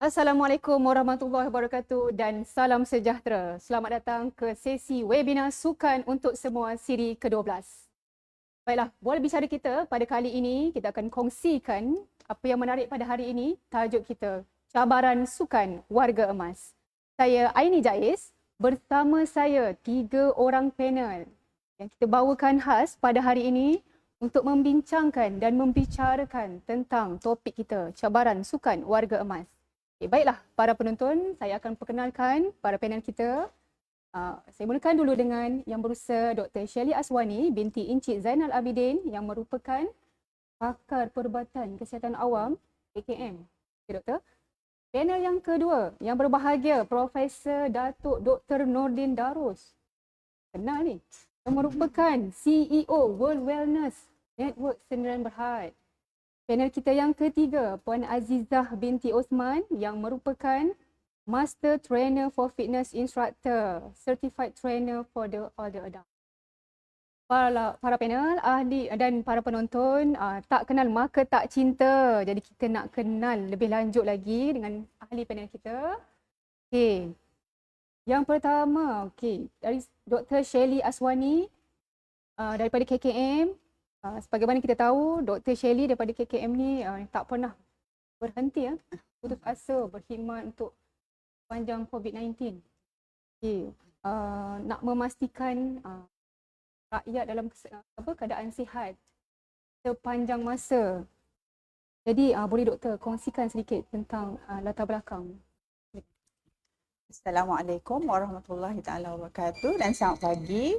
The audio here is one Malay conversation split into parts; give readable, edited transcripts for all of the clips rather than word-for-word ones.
Assalamualaikum warahmatullahi wabarakatuh dan salam sejahtera. Selamat datang ke sesi webinar Sukan untuk Semua siri ke-12. Baiklah, bola bicara kita pada kali ini kita akan kongsikan apa yang menarik pada hari ini. Tajuk kita, Cabaran Sukan Warga Emas. Saya Aini Jais, bersama saya 3 orang panel yang kita bawakan khas pada hari ini untuk membincangkan dan membicarakan tentang topik kita, Cabaran Sukan Warga Emas. Okay, baiklah, para penonton, saya akan perkenalkan para panel kita. Saya mulakan dulu dengan yang berusaha Dr. Shelly Aswani binti Encik Zainal Abidin yang merupakan pakar perubatan kesihatan awam KKM. Okay, Doktor. Panel yang kedua yang berbahagia Profesor Datuk Dr. Nordin Darus. Kenal ni. Yang merupakan CEO World Wellness Network Sdn Bhd. Panel kita yang ketiga, Puan Azizah binti Osman yang merupakan Master Trainer for Fitness Instructor, Certified Trainer for all the adults. Para panel, ahli dan para penonton, tak kenal maka tak cinta. Jadi kita nak kenal lebih lanjut lagi dengan ahli panel kita. Okey. Yang pertama, dari Dr. Shelly Aswani daripada KKM. Sebagaimana kita tahu, Dr. Shelly daripada KKM ni tak pernah berhenti putus asa berkhidmat untuk panjang COVID-19. Nak memastikan rakyat dalam keadaan sihat sepanjang masa. Jadi boleh Doktor kongsikan sedikit tentang latar belakang. Assalamualaikum warahmatullahi taala wabarakatuh dan selamat pagi.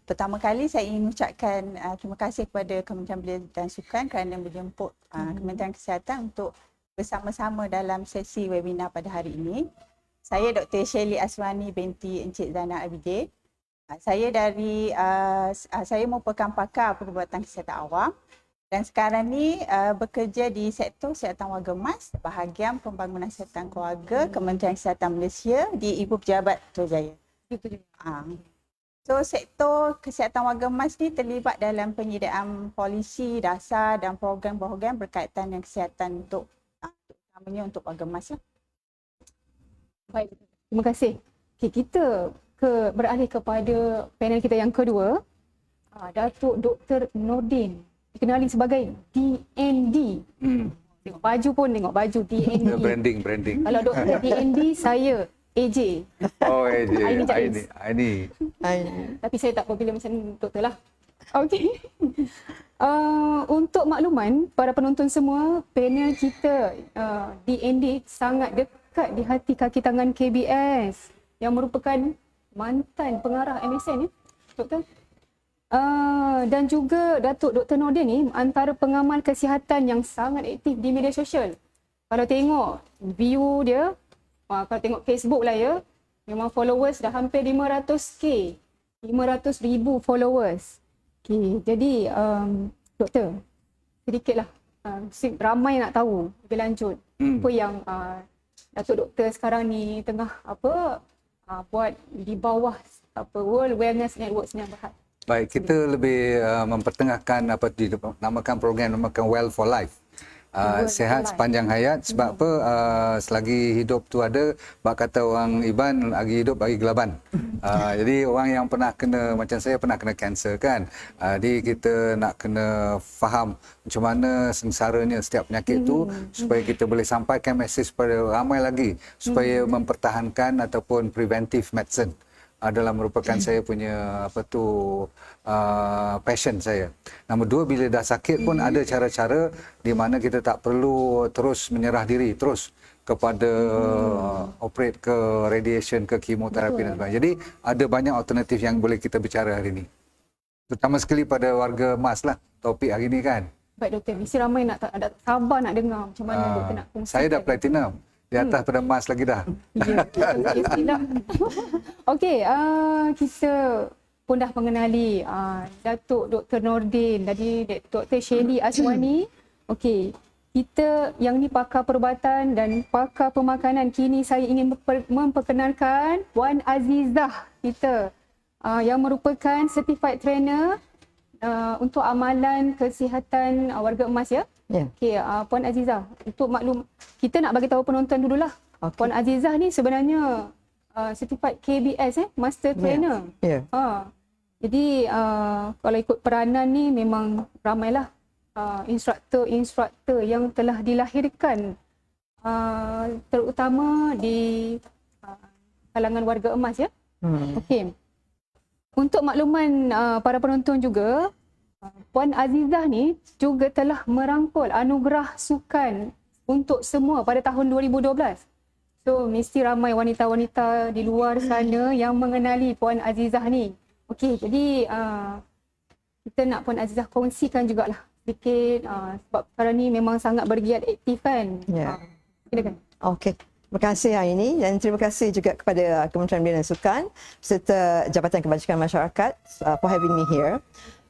Pertama kali saya ingin mengucapkan terima kasih kepada Kementerian Belia dan Sukan kerana menjemput Kementerian Kesihatan untuk bersama-sama dalam sesi webinar pada hari ini. Saya Dr. Shelly Aswani binti Encik Zainal Abidin. Saya merupakan pakar perubatan kesihatan awam dan sekarang ni bekerja di sektor kesihatan warga emas, bahagian pembangunan kesihatan keluarga Kementerian Kesihatan Malaysia di Ibu Pejabat Putrajaya. So, sektor kesihatan warga emas ni terlibat dalam penyediaan polisi, dasar dan program-program berkaitan dengan kesihatan terutamanya untuk warga emas. Baik, terima kasih. Kita beralih kepada panel kita yang kedua, Datuk Dr. Nordin, dikenali sebagai DND. Tengok baju pun, tengok baju DND. Branding. Kalau Dr. DND, saya AJ. Oh, AJ. Aini. Tapi saya tak popular macam doktor lah. Okey. Untuk makluman para penonton semua, panel kita DND sangat dekat di hati kaki tangan KBS yang merupakan mantan pengarah MSN doktor. Dan juga Datuk Dr. Nordin ni antara pengamal kesihatan yang sangat aktif di media sosial. Kalau tengok view dia, kalau tengok Facebook lah ya, memang followers dah hampir 500k, 500,000 followers. Jadi doktor, sedikitlah ramai nak tahu lebih lanjut apa yang Datuk Doktor sekarang ni tengah buat di bawah World Wellness Network Sdn Bhd. Baik, kita lebih mempertengahkan apa dinamakan program Well for Life. Sehat sepanjang hayat sebab apa selagi hidup tu ada, bak kata orang Iban, lagi hidup bagi gelaban. Jadi orang yang pernah kena, macam saya pernah kena kanser kan, jadi kita nak kena faham macam mana sengsaranya setiap penyakit tu supaya kita boleh sampaikan mesej kepada ramai lagi supaya mempertahankan ataupun preventive medicine adalah merupakan saya punya passion saya. Nombor dua, bila dah sakit pun ada cara-cara di mana kita tak perlu terus menyerah diri terus kepada operate ke radiation ke kemoterapi dan sebagainya. Jadi ada banyak alternatif yang boleh kita bicara hari ini. Terutama sekali pada warga emas lah topik hari ini kan. Baik doktor, mesti ramai nak sabar nak dengar macam mana doktor nak kongsikan. Saya dah platinum. Di atas pada emas lagi dah. Okey, kita pun dah mengenali Datuk Dr. Nordin, tadi Dr. Shelly Aswani. Okey, kita yang ni pakar perubatan dan pakar pemakanan. Kini saya ingin memperkenalkan Puan Azizah kita yang merupakan certified trainer untuk amalan kesihatan warga emas ya Ya. Okey, Puan Azizah, untuk maklum, kita nak bagi tahu penonton dululah. Okey. Puan Azizah ni sebenarnya certified KBS Master Trainer. Ya. Jadi kalau ikut peranan ni memang ramailah instruktor-instruktor yang telah dilahirkan terutama di kalangan warga emas ya. Okey. Untuk makluman para penonton juga, Puan Azizah ni juga telah merangkul anugerah sukan untuk semua pada tahun 2012. So mesti ramai wanita-wanita di luar sana yang mengenali Puan Azizah ni. Okey, jadi kita nak Puan Azizah kongsikan jugalah sedikit sebab sekarang ni memang sangat bergiat aktif kan. Ya. Silakan. Okey. Terima kasih hari ini dan terima kasih juga kepada Kementerian Belia dan Sukan serta Jabatan Kebajikan Masyarakat for having me here.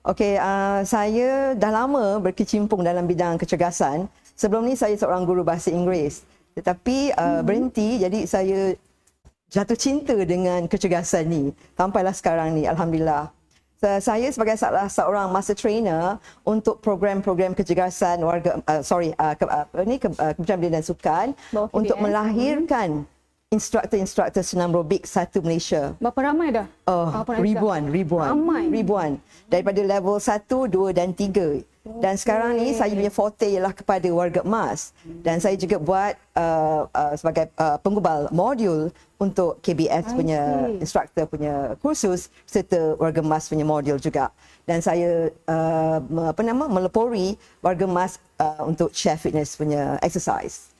Okey, saya dah lama berkecimpung dalam bidang kecergasan. Sebelum ni saya seorang guru bahasa Inggeris. Tetapi berhenti, jadi saya jatuh cinta dengan kecergasan ni. Sampailah sekarang ni, alhamdulillah. Saya sebagai salah seorang master trainer untuk program-program kecergasan warga Kementerian Belia dan Sukan untuk melahirkan instruktor-instruktor senam aerobik satu Malaysia. Berapa ramai dah? Ribuan. Ramai. Ribuan. Daripada level 1, 2 dan 3. Dan sekarang ni saya punya forte ialah kepada warga emas. Dan saya juga buat sebagai penggubal modul untuk KBS punya instruktor punya kursus serta warga emas punya modul juga. Dan saya melepori warga emas untuk share fitness punya exercise.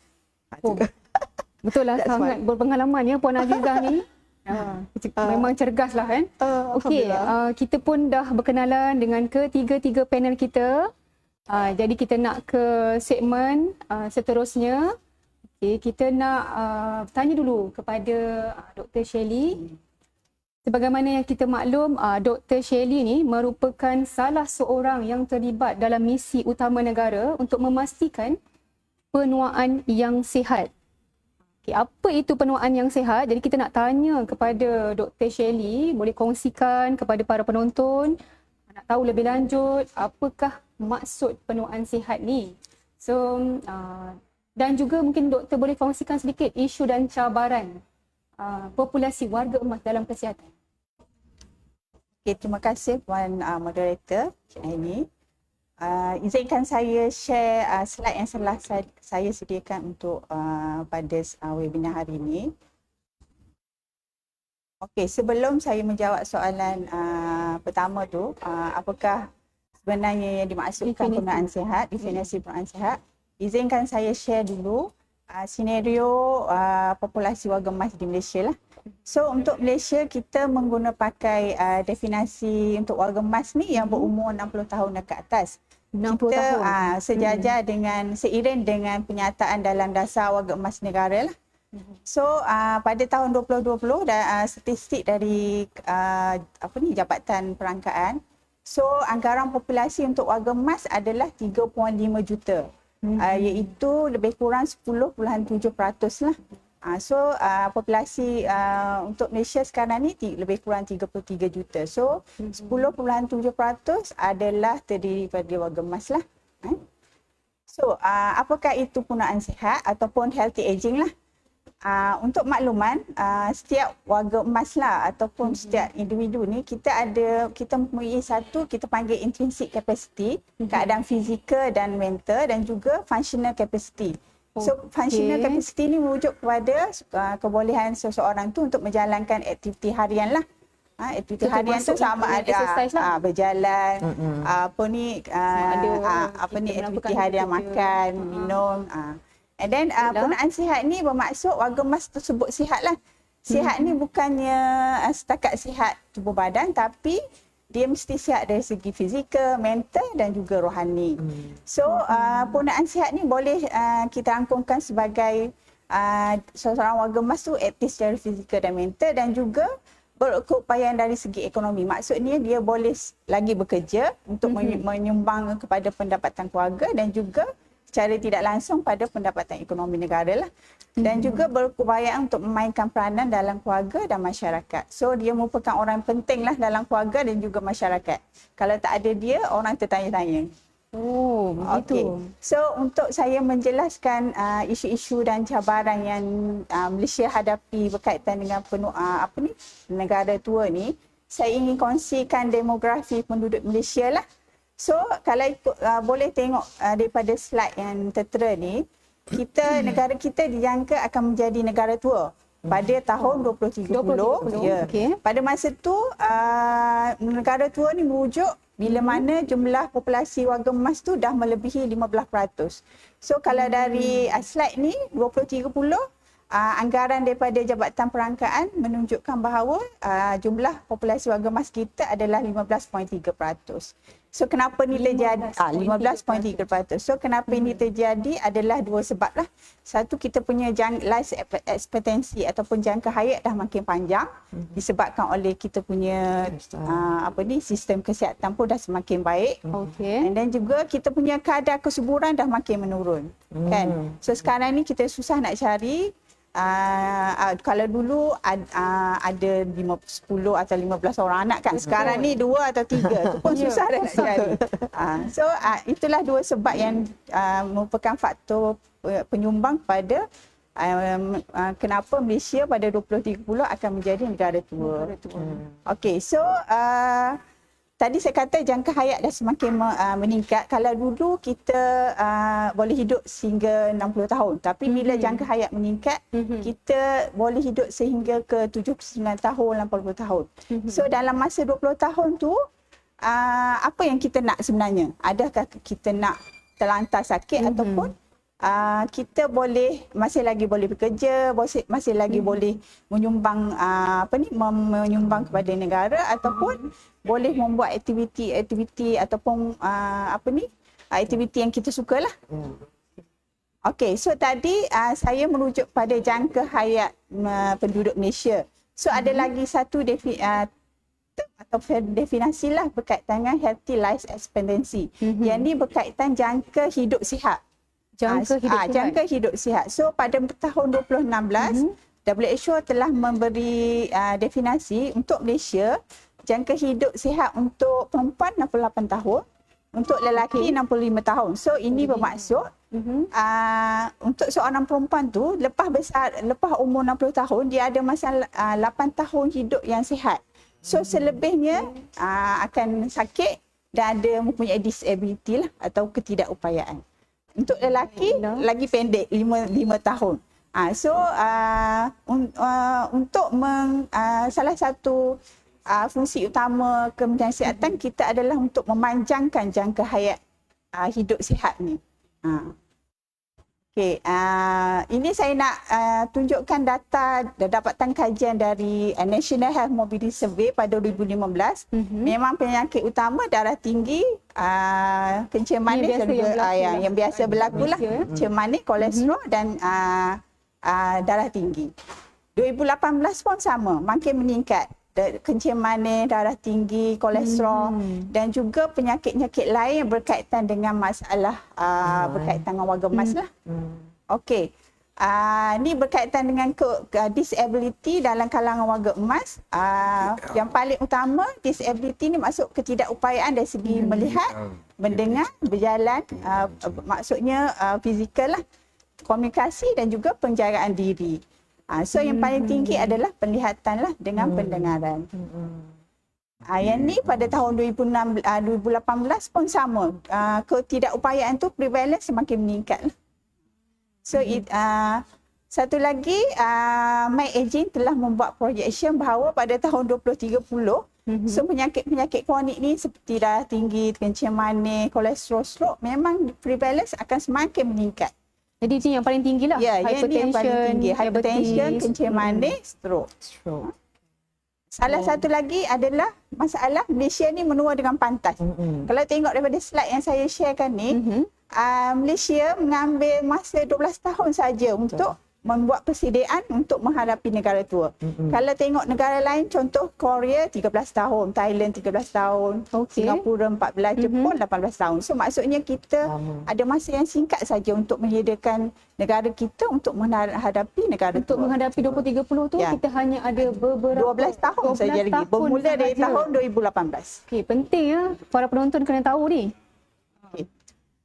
Betul lah, sangat berpengalaman ya Puan Azizah ni. Memang cergas lah kan. Okey, kita pun dah berkenalan dengan ketiga-tiga panel kita. Jadi kita nak ke segmen seterusnya. Okey, kita nak tanya dulu kepada Dr. Shirley. Sebagaimana yang kita maklum, Dr. Shirley ni merupakan salah seorang yang terlibat dalam misi utama negara untuk memastikan penuaan yang sihat. Okay, apa itu penuaan yang sihat? Jadi kita nak tanya kepada Dr. Shirley, boleh kongsikan kepada para penonton, nak tahu lebih lanjut apakah maksud penuaan sihat ni. So, dan juga mungkin doktor boleh kongsikan sedikit isu dan cabaran populasi warga emas dalam kesihatan. Okay, terima kasih Puan Moderator Cik Aini. Izinkan saya share slide yang telah saya sediakan untuk pada webinar hari ini. Okey, sebelum saya menjawab soalan pertama tu, apakah sebenarnya yang dimaksudkan penuaan sihat, definisi penuaan sihat, izinkan saya share dulu senario populasi warga emas di Malaysia lah. So untuk Malaysia kita pakai definisi untuk warga emas ni yang berumur 60 tahun ke atas. 60 kita tahun. Sejajar dengan seiring dengan penyataan dalam dasar warga emas negara lah. So pada tahun 2020 statistik dari Jabatan Perangkaan, so anggaran populasi untuk warga emas adalah 3.5 juta. Iaitu lebih kurang 10.7% lah. So populasi untuk Malaysia sekarang ni lebih kurang 33 juta. So 10.7% adalah terdiri daripada warga emas lah. So apakah itu penuaan sihat ataupun healthy aging lah. Untuk makluman, setiap warga emas lah ataupun setiap individu ni kita mempunyai satu kita panggil intrinsic capacity, keadaan fizikal dan mental, dan juga functional capacity. So functional capacity ni merujuk kepada kebolehan seseorang tu untuk menjalankan aktiviti harian lah. Aktiviti harian tu sama ada berjalan, aktiviti harian makan, minum. And then penuaan sihat ni bermaksud warga emas tersebut sihat lah. Sihat ni bukannya setakat sihat tubuh badan, tapi dia mesti sihat dari segi fizikal, mental dan juga rohani. So penuaan sihat ni boleh kita rangkumkan sebagai seorang warga emas tu aktif secara fizikal dan mental, dan juga berkeupayaan dari segi ekonomi. Maksudnya dia boleh lagi bekerja untuk menyumbang kepada pendapatan keluarga dan juga secara tidak langsung pada pendapatan ekonomi negara lah. Dan juga berkeupayaan untuk memainkan peranan dalam keluarga dan masyarakat. So dia merupakan orang penting lah dalam keluarga dan juga masyarakat. Kalau tak ada dia, orang tertanya-tanya. Oh, begitu. So untuk saya menjelaskan isu-isu dan cabaran yang Malaysia hadapi berkaitan dengan negara tua ni, saya ingin kongsikan demografi penduduk Malaysia lah. So kalau ikut, boleh tengok daripada slide yang tertera ni, negara kita dijangka akan menjadi negara tua pada tahun 2030. Ya. Okey. Pada masa tu negara tua ni merujuk bila mana jumlah populasi warga emas tu dah melebihi 15%. So kalau dari slide ni 2030, anggaran daripada Jabatan Perangkaan menunjukkan bahawa jumlah populasi warga emas kita adalah 15.3%. So kenapa ni terjadi? 15.3%. So kenapa ini terjadi adalah dua sebab lah. Satu, kita punya life expectancy ataupun jangka hayat dah makin panjang disebabkan oleh kita punya sistem kesihatan pun dah semakin baik. Okey. And then juga kita punya kadar kesuburan dah makin menurun. Kan? So sekarang ni kita susah nak cari. Kalau dulu ada 10 atau 15 orang anak kan, sekarang ni 2 atau 3 tu pun susah dah nak cari. So itulah dua sebab yang merupakan faktor penyumbang pada kenapa Malaysia pada 2030 akan menjadi negara tua. Okey, so tadi saya kata jangka hayat dah semakin meningkat. Kalau dulu kita boleh hidup sehingga 60 tahun. Tapi bila jangka hayat meningkat, kita boleh hidup sehingga ke 79 tahun, 80 tahun. So dalam masa 20 tahun tu, apa yang kita nak sebenarnya? Adakah kita nak terlantar sakit ataupun kita masih lagi boleh bekerja, masih lagi boleh menyumbang menyumbang kepada negara ataupun boleh membuat aktiviti ataupun aktiviti yang kita sukalah. Okey, so tadi saya merujuk pada jangka hayat penduduk Malaysia. So ada lagi satu definisi lah berkaitan dengan healthy life expectancy. Yang ni berkaitan jangka hidup sihat. Jangka hidup sihat. So pada tahun 2016, WHO telah memberi definisi untuk Malaysia, jangka hidup sihat untuk perempuan 68 tahun, untuk lelaki 65 tahun. So ini bermaksud untuk seorang perempuan tu lepas umur 60 tahun dia ada masa 8 tahun hidup yang sihat. So selebihnya akan sakit dan ada mempunyai disability lah atau ketidakupayaan. Untuk lelaki lagi pendek 5 tahun. Untuk salah satu fungsi utama Kementerian Kesihatan kita adalah untuk memanjangkan jangka hayat hidup sihat ni. Okey, ini saya nak tunjukkan data dapatan kajian dari National Health Mobility Survey pada 2015. Memang penyakit utama darah tinggi, kencing manis yang biasa berlaku lah. Kencing manis, kolesterol dan darah tinggi. 2018 pun sama, makin meningkat. Kencing manis, darah tinggi, kolesterol dan juga penyakit-penyakit lain yang berkaitan dengan masalah berkaitan dengan warga emas lah. Okey. Ni berkaitan dengan disability dalam kalangan warga emas. Yang paling utama, disability ni maksud ketidakupayaan dari segi melihat, mendengar, berjalan, maksudnya fizikal lah, komunikasi dan juga penjagaan diri. So yang paling tinggi adalah penglihatan lah dengan pendengaran. Yang ni pada tahun 2018 pun sama. Ketidakupayaan tu prevalence semakin meningkat lah. So satu lagi, My Aging telah membuat projection bahawa pada tahun 2030 so penyakit-penyakit kronik ni seperti darah tinggi, kencing manis, kolesterol, stroke memang prevalence akan semakin meningkat. Jadi itu yang paling tinggi lah. Ya, yang paling tinggi. Hypertension, kencing manis, stroke. Salah satu lagi adalah masalah Malaysia ni menua dengan pantas. Kalau tengok daripada slide yang saya sharekan ni, Malaysia mengambil masa 12 tahun saja untuk membuat persediaan untuk menghadapi negara tua. Kalau tengok negara lain, contoh Korea 13 tahun, Thailand 13 tahun, Singapura 14, Jepun 18 tahun. So maksudnya kita ada masa yang singkat saja untuk menyediakan negara kita untuk menghadapi negara tua. Untuk menghadapi 2030 tu kita hanya ada beberapa 12 tahun saja lagi. Bermula dari tahun 2018. Okey, penting ya para penonton kena tahu ni.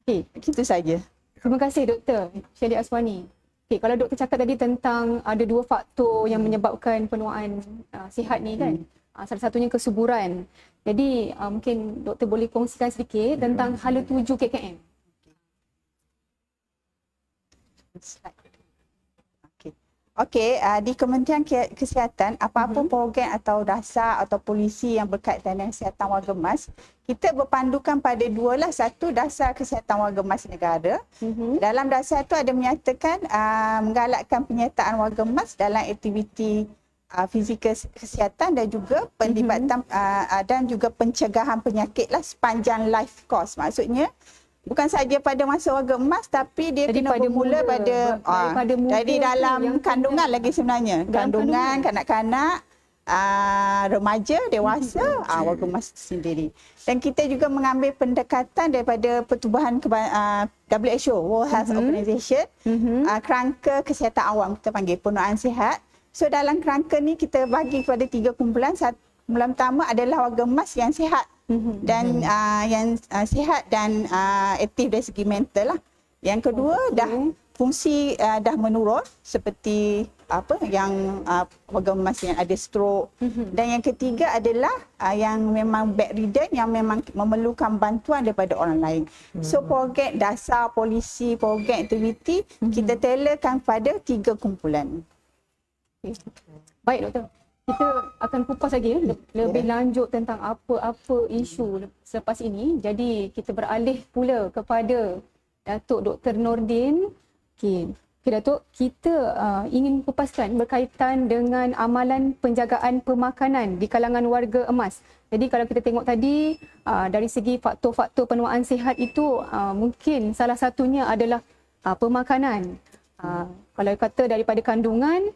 Okey, Itu saja. terima kasih Dr. Shelly Aswani. Okey, kalau doktor cakap tadi tentang ada 2 faktor yang menyebabkan penuaan sihat ni kan. Salah satunya kesuburan. Jadi mungkin doktor boleh kongsikan sedikit tentang hala tuju KKM. Okey, di Kementerian Kesihatan, apa-apa program atau dasar atau polisi yang berkaitan dengan kesihatan warga emas, kita berpandukan pada 2 lah. Satu, dasar kesihatan warga emas negara. Dalam dasar itu ada menyatakan menggalakkan penyertaan warga emas dalam aktiviti fizikal kesihatan dan juga penlibatan dan juga pencegahan penyakit lah sepanjang life course. Maksudnya bukan saja pada masa warga emas tapi dia Jadi kena pada bermula muda, pada daripada muda jadi tu dalam yang kandungan kena- lagi sebenarnya. Dalam Kandungan, kandungan. kanak-kanak, remaja, dewasa, warga emas sendiri. Dan kita juga mengambil pendekatan daripada pertubuhan WHO, World Health Organization, kerangka kesihatan awam kita panggil penuaan sihat. So dalam kerangka ni kita bagi kepada 3 kumpulan. Kumpulan pertama adalah warga emas yang sihat dan yang sihat dan aktif dari segi mental lah. Yang kedua dah fungsi dah menurun seperti yang warga emas yang ada stroke. Dan yang ketiga adalah yang memang bedridden yang memang memerlukan bantuan daripada orang lain. So program dasar polisi, program aktiviti kita tailorkan pada 3 kumpulan. Baik doktor. Kita akan kupas lagi lebih lanjut tentang apa-apa isu selepas ini. Jadi kita beralih pula kepada Datuk Dr. Nordin. Okey, Datuk, kita ingin kupaskan berkaitan dengan amalan penjagaan pemakanan di kalangan warga emas. Jadi kalau kita tengok tadi dari segi faktor-faktor penuaan sihat itu mungkin salah satunya adalah pemakanan. Kalau kata daripada kandungan,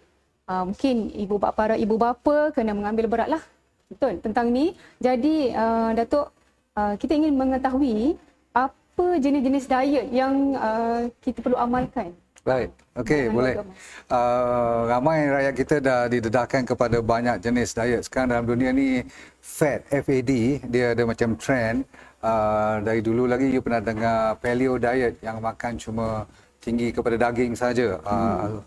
mungkin para ibu bapa kena mengambil beratlah. Betul tentang ni. Jadi Datuk, kita ingin mengetahui apa jenis-jenis diet yang kita perlu amalkan. Baik, okey, Makanan boleh. warga emas. Ramai rakyat kita dah didedahkan kepada banyak jenis diet. Sekarang dalam dunia ni FAD, dia ada macam trend. Dari dulu lagi you pernah dengar paleo diet yang makan cuma tinggi kepada daging saja.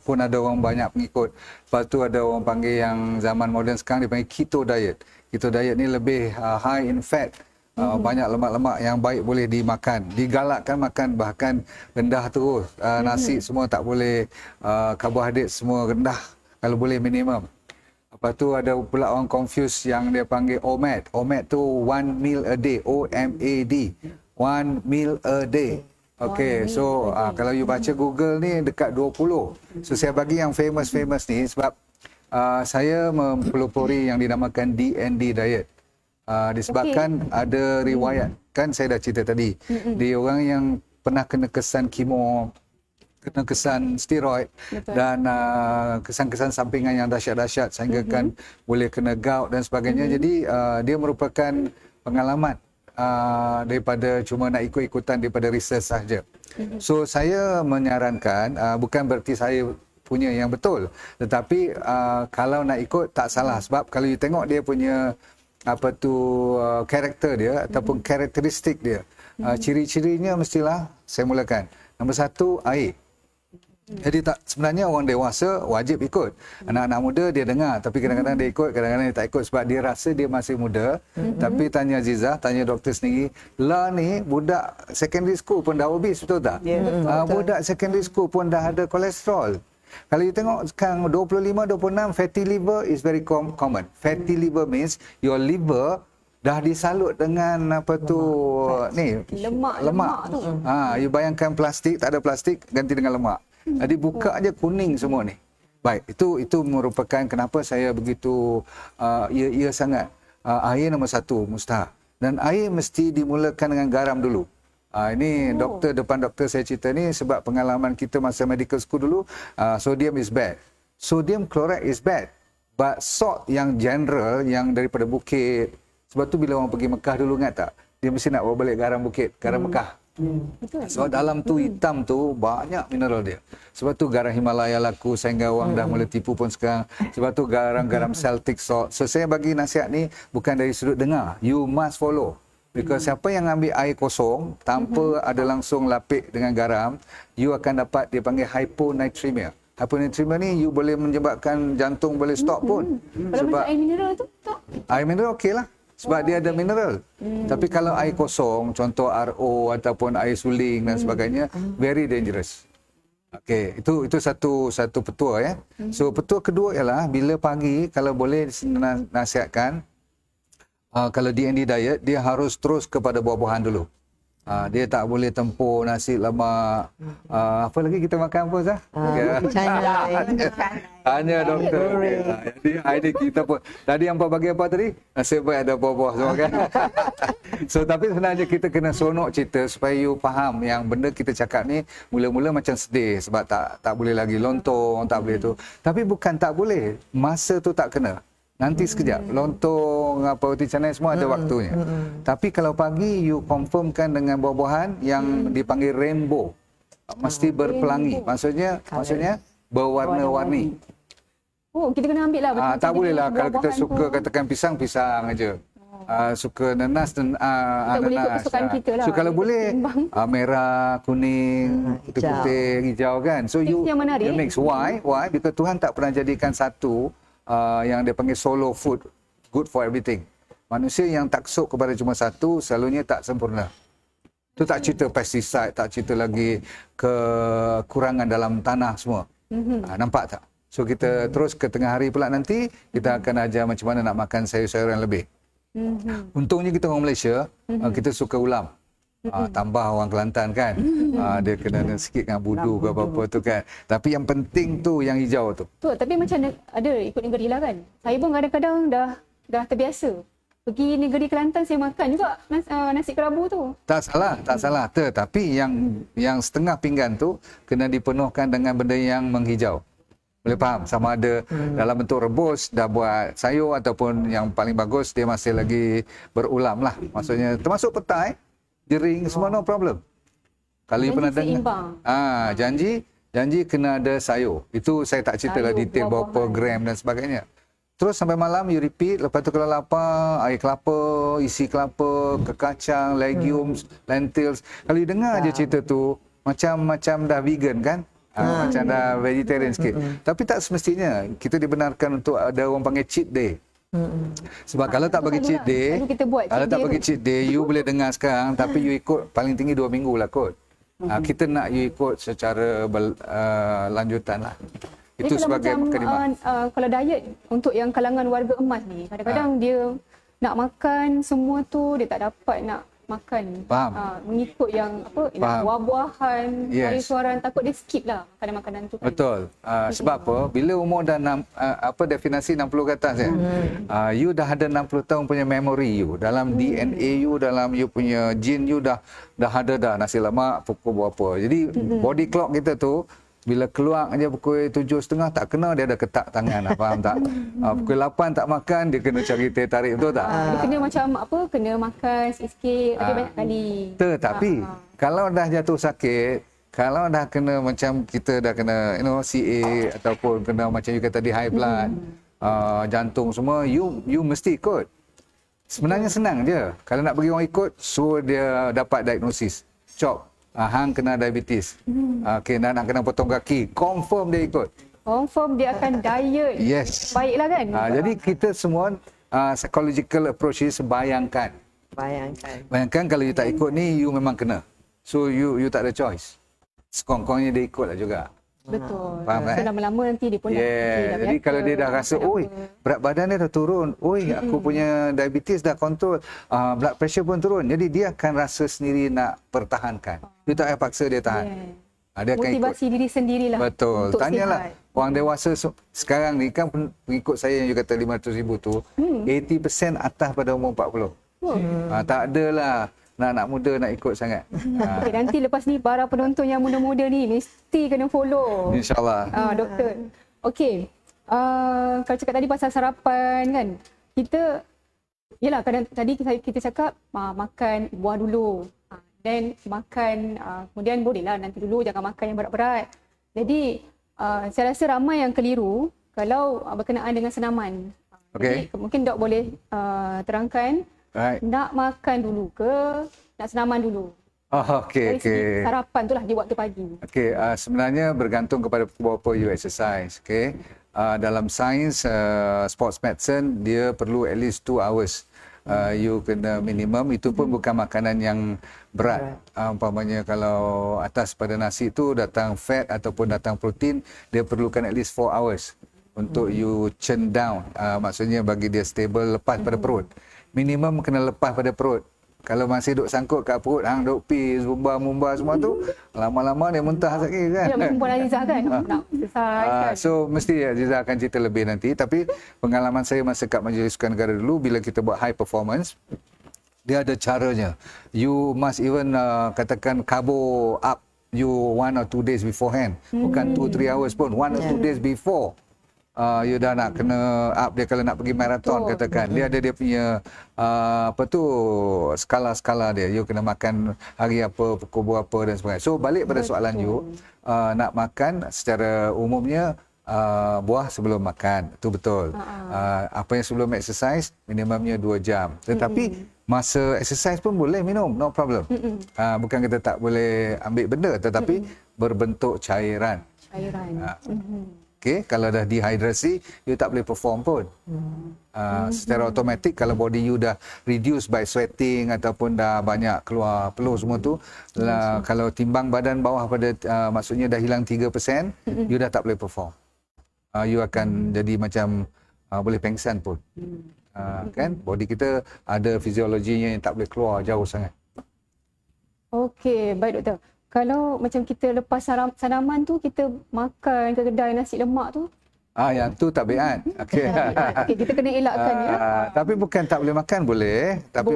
Pun ada orang banyak pengikut. Lepas tu ada orang panggil yang zaman moden sekarang dia panggil keto diet. Keto diet ni lebih high in fat. Banyak lemak-lemak yang baik boleh dimakan. Digalakkan makan bahkan rendah terus. Nasi semua tak boleh, karbohidrat semua rendah. Kalau boleh minimum. Lepas tu ada pula orang confuse yang dia panggil OMAD. OMAD tu one meal a day. OMAD. One meal a day. Okey, so kalau you baca Google ni dekat 20. So saya bagi yang famous ni sebab saya mempelopori yang dinamakan DND diet. Disebabkan ada riwayat, kan saya dah cerita tadi, dia orang yang pernah kena kesan kemo, kena kesan steroid dan kesan-kesan sampingan yang dahsyat-dahsyat sehingga kan boleh kena gout dan sebagainya. Jadi dia merupakan pengalaman daripada cuma nak ikut-ikutan daripada research sahaja. So saya menyarankan, bukan berarti saya punya yang betul, tetapi kalau nak ikut tak salah sebab kalau you tengok dia punya karakter dia ataupun karakteristik dia, ciri-cirinya mestilah saya mulakan. Nombor 1, air. Jadi sebenarnya orang dewasa wajib ikut. Anak-anak muda dia dengar tapi kadang-kadang dia ikut, kadang-kadang dia tak ikut sebab dia rasa dia masih muda. Tapi tanya Aziza, tanya doktor sendiri, lah ni budak secondary school pun dah obese, betul tak? Budak secondary school pun dah ada kolesterol. Kalau you tengok sekarang 25-26, fatty liver is very common. Fatty liver means your liver dah disalut dengan lemak tu. You bayangkan plastik, tak ada plastik, ganti dengan lemak. Jadi buka aja kuning semua ni. Baik, itu merupakan kenapa saya begitu ia sangat. Air nombor 1 mustahak. Dan air mesti dimulakan dengan garam dulu. Ini depan doktor saya cerita ni sebab pengalaman kita masa medical school dulu, sodium is bad. Sodium chloride is bad. But salt yang general, yang daripada bukit. Sebab tu bila orang pergi Mekah dulu, ingat tak? Dia mesti nak bawa balik garam bukit, garam Mekah. Sebab dalam tu hitam tu banyak mineral dia. Sebab tu garam Himalaya laku sehingga orang dah mula tipu pun sekarang. Sebab tu garam-garam Celtic salt. So saya bagi nasihat ni bukan dari sudut dengar. You must follow. Because siapa yang ambil air kosong tanpa ada langsung lapik dengan garam, you akan dapat dia panggil hyponatremia. Hyponatremia ni you boleh menyebabkan jantung boleh stop pun. Kalau macam air mineral tu, tak? Air mineral okey lah. Sebab dia ada mineral. Tapi kalau air kosong, contoh RO ataupun air suling dan sebagainya, very dangerous. Okey, itu satu petua ya. So petua kedua ialah bila pagi kalau boleh nasihatkan kalau DND diet dia harus terus kepada buah-buahan dulu. Dia tak boleh tempuh nasi lemak. Apa lagi kita makan apa Zah? Hanya doktor. Jadi hari kita pun tadi yang bagi apa tadi? Nasib baik ada buah-buah semua kan. So tapi sebenarnya kita kena sonok cerita supaya you faham yang benda kita cakap ni mula-mula macam sedih sebab tak boleh lagi lontong, tak boleh tu. Tapi bukan tak boleh, masa tu tak kena. Nanti sekejap, lontong, roti canai semua ada waktunya. Tapi kalau pagi, you confirmkan dengan buah-buahan yang dipanggil rainbow. Mesti berpelangi. Maksudnya berwarna-warni. Oh, kita kena ambil lah. Tak boleh lah kalau kita suka katakan pisang aja. Suka nanas dan tak boleh ikut kesukaan kita lah. So kalau boleh merah, kuning, putih, hijau kan. So you mix. Why? Because Tuhan tak pernah jadikan satu yang dia panggil solo food, good for everything. Manusia yang taksub kepada cuma satu, selalunya tak sempurna. Itu tak cerita pesticide, tak cerita lagi kekurangan dalam tanah semua. Nampak tak? So kita terus ke tengah hari pula nanti, kita akan ajar macam mana nak makan sayur-sayuran lebih. Untungnya kita orang Malaysia, kita suka ulam. Tambah orang Kelantan kan, dia kena sikit dengan budu ke apa-apa tu kan. Tapi yang penting tu yang hijau tu. Tapi macam ada ikut negeri lah kan. Saya pun kadang-kadang dah terbiasa. Pergi negeri Kelantan saya makan juga nasi kerabu tu. Tak salah. Tetapi yang setengah pinggan tu kena dipenuhkan dengan benda yang menghijau. Boleh faham? Sama ada dalam bentuk rebus, dah buat sayur ataupun yang paling bagus dia masih lagi berulam lah. Maksudnya termasuk petai, jering, semua no problem. Kalau you pernah dengar. Janji kena ada sayur. Itu saya tak cerita lah detail berapa gram dan sebagainya. Terus sampai malam you repeat. Lepas tu kalau lapar, air kelapa, isi kelapa, kekacang, legumes, lentils. Kalau you dengar je cerita tu, macam dah vegan kan? Macam dah vegetarian sikit. Tapi tak semestinya. Kita dibenarkan untuk ada orang panggil cheat day. Sebab kalau tak bagi cheat day, you boleh dengar sekarang tapi you ikut paling tinggi 2 minggu lah kot. Kita nak you ikut secara lanjutan lah. Itu sebagai mukadimah. Kalau diet untuk yang kalangan warga emas ni, kadang-kadang dia nak makan semua tu dia tak dapat nak makan. Mengikut yang buah-buahan, sayur-sayuran, takut dia skip lah makanan-makanan tu kan. Betul. Sebab apa? Bila umur dah definisi 60 ke atas ya. You dah ada 60 tahun punya memory you. Dalam DNA you, dalam you punya gene you dah ada dah nasi lemak pukul berapa. Jadi body clock kita tu bila keluar aja pukul 7.30 tak kena dia ada ketak tangan faham tak? Pukul 8 tak makan dia kena cari teh tarik betul tak? Dia kena macam kena makan sikit tapi banyak kali. Tetapi kalau dah jatuh sakit, kalau dah kena macam kita dah kena CA ataupun kena macam you kata tadi high blood, jantung semua you mesti ikut. Sebenarnya senang je. Kalau nak bagi orang ikut suruh dia dapat diagnosis. Cop hang kena diabetes. Nak kena potong kaki. Confirm dia ikut. Confirm dia akan diet. Yes. Baiklah kan? Jadi kita semua psychological approach is bayangkan. Bayangkan kalau you tak ikut ni, you memang kena. So you tak ada choice. Sekongkongnya dia ikut lah juga. Betul. Faham kan? Lama-lama nanti dia pun Jadi kalau dia dah rasa, berat badan dia dah turun. Aku punya diabetes dah kontrol. Blood pressure pun turun. Jadi dia akan rasa sendiri nak pertahankan. You tak payah paksa dia tahan. Dia akan motivasi diri sendirilah. Betul. Tanyalah. Orang dewasa sekarang ni kan pengikut saya yang you kata 500,000 tu, 80% atas pada umur 40. Tak adalah nak muda nak ikut sangat. Nanti lepas ni para penonton yang muda-muda ni mesti kena follow. InsyaAllah. Doktor. Okey. Kalau cakap tadi pasal sarapan kan, kita yalah kadang tadi kita cakap makan buah dulu. Dan makan kemudian bolehlah nanti dulu jangan makan yang berat-berat. Jadi saya rasa ramai yang keliru kalau berkenaan dengan senaman. Jadi mungkin Dok boleh terangkan Right. Nak makan dulu ke nak senaman dulu? Oh, okey, Dari segi okey. sarapan tu lah di waktu pagi. Okey, sebenarnya bergantung kepada berapa you exercise. Okey, dalam sains sports medicine dia perlu at least 2 hours. You kena minimum, itu pun bukan makanan yang berat. Umpamanya kalau atas pada nasi tu datang fat ataupun datang protein, dia perlukan at least 4 hours untuk you churn down. Maksudnya bagi dia stable lepas pada perut. Minimum kena lepas pada perut. Kalau masih duk sangkut kat perut, hang duk pis, mumba semua tu, lama-lama dia muntah sakit kan. Ya, macam Puan Azizah kan, nak exercise kan. So mesti Aziza akan cerita lebih nanti, tapi pengalaman saya masa kat Majlis Sukan Negara dulu, bila kita buat high performance, dia ada caranya. You must even katakan carbo up you 1 or 2 days beforehand. Bukan 2-3 hours pun, 1 or 2 days before. You dah nak kena up dia kalau nak pergi maraton katakan. Dia ada dia punya skala-skala dia. You kena makan hari apa, pukul berapa dan sebagainya. So balik pada soalan you, nak makan secara umumnya buah sebelum makan. Itu betul. Apa yang sebelum exercise minimumnya 2 jam. Tetapi masa exercise pun boleh minum, no problem. Bukan kita tak boleh ambil benda, tetapi berbentuk cairan. Okay, kalau dah dehidrasi, you tak boleh perform pun. Secara automatik kalau body you dah reduce by sweating ataupun dah banyak keluar peluh semua tu, kalau timbang badan bawah pada maksudnya dah hilang 3%, you dah tak boleh perform. You akan jadi macam boleh pengsan pun. Kan? Body kita ada fiziologinya yang tak boleh keluar jauh sangat. Okey, baik doktor. Kalau macam kita lepas saraman tu kita makan ke kedai nasi lemak tu, Yang tu tak biat. Okey. okay, kita kena elakkan ya. Tapi bukan tak boleh makan, boleh. Tapi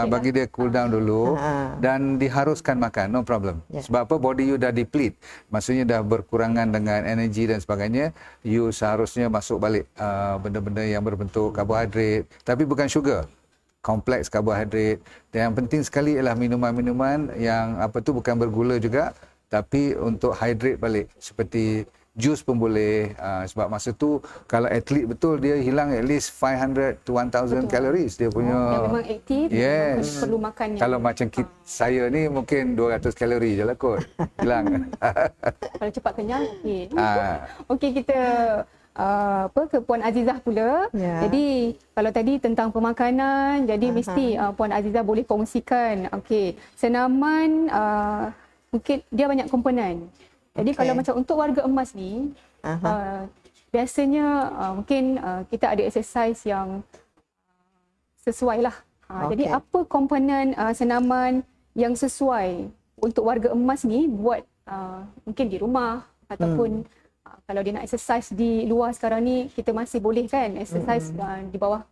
bagi dia cool down dulu dan diharuskan makan, no problem. Sebab apa? Body you dah deplete. Maksudnya dah berkurangan dengan energi dan sebagainya. You seharusnya masuk balik benda-benda yang berbentuk karbohidrat. Tapi bukan sugar. Kompleks karbohidrat. Dan yang penting sekali ialah minuman-minuman yang bukan bergula juga, tapi untuk hydrate balik. Seperti jus pun boleh, sebab masa tu kalau atlet betul dia hilang at least 500 to 1000 calories dia punya. Yang memang aktif, yes. perlu makan yang kalau macam saya ni mungkin 200 kalori je lah kot hilang. Kalau cepat kenyang, okey. Okey, kita ke Puan Azizah pula. Jadi kalau tadi tentang pemakanan, jadi mesti Puan Azizah boleh kongsikan. Okey, senaman mungkin dia banyak komponen. Jadi kalau macam untuk warga emas ni, biasanya mungkin kita ada exercise yang sesuai lah. Jadi apa komponen senaman yang sesuai untuk warga emas ni buat mungkin di rumah ataupun kalau dia nak exercise di luar sekarang ni, kita masih boleh kan exercise di bawah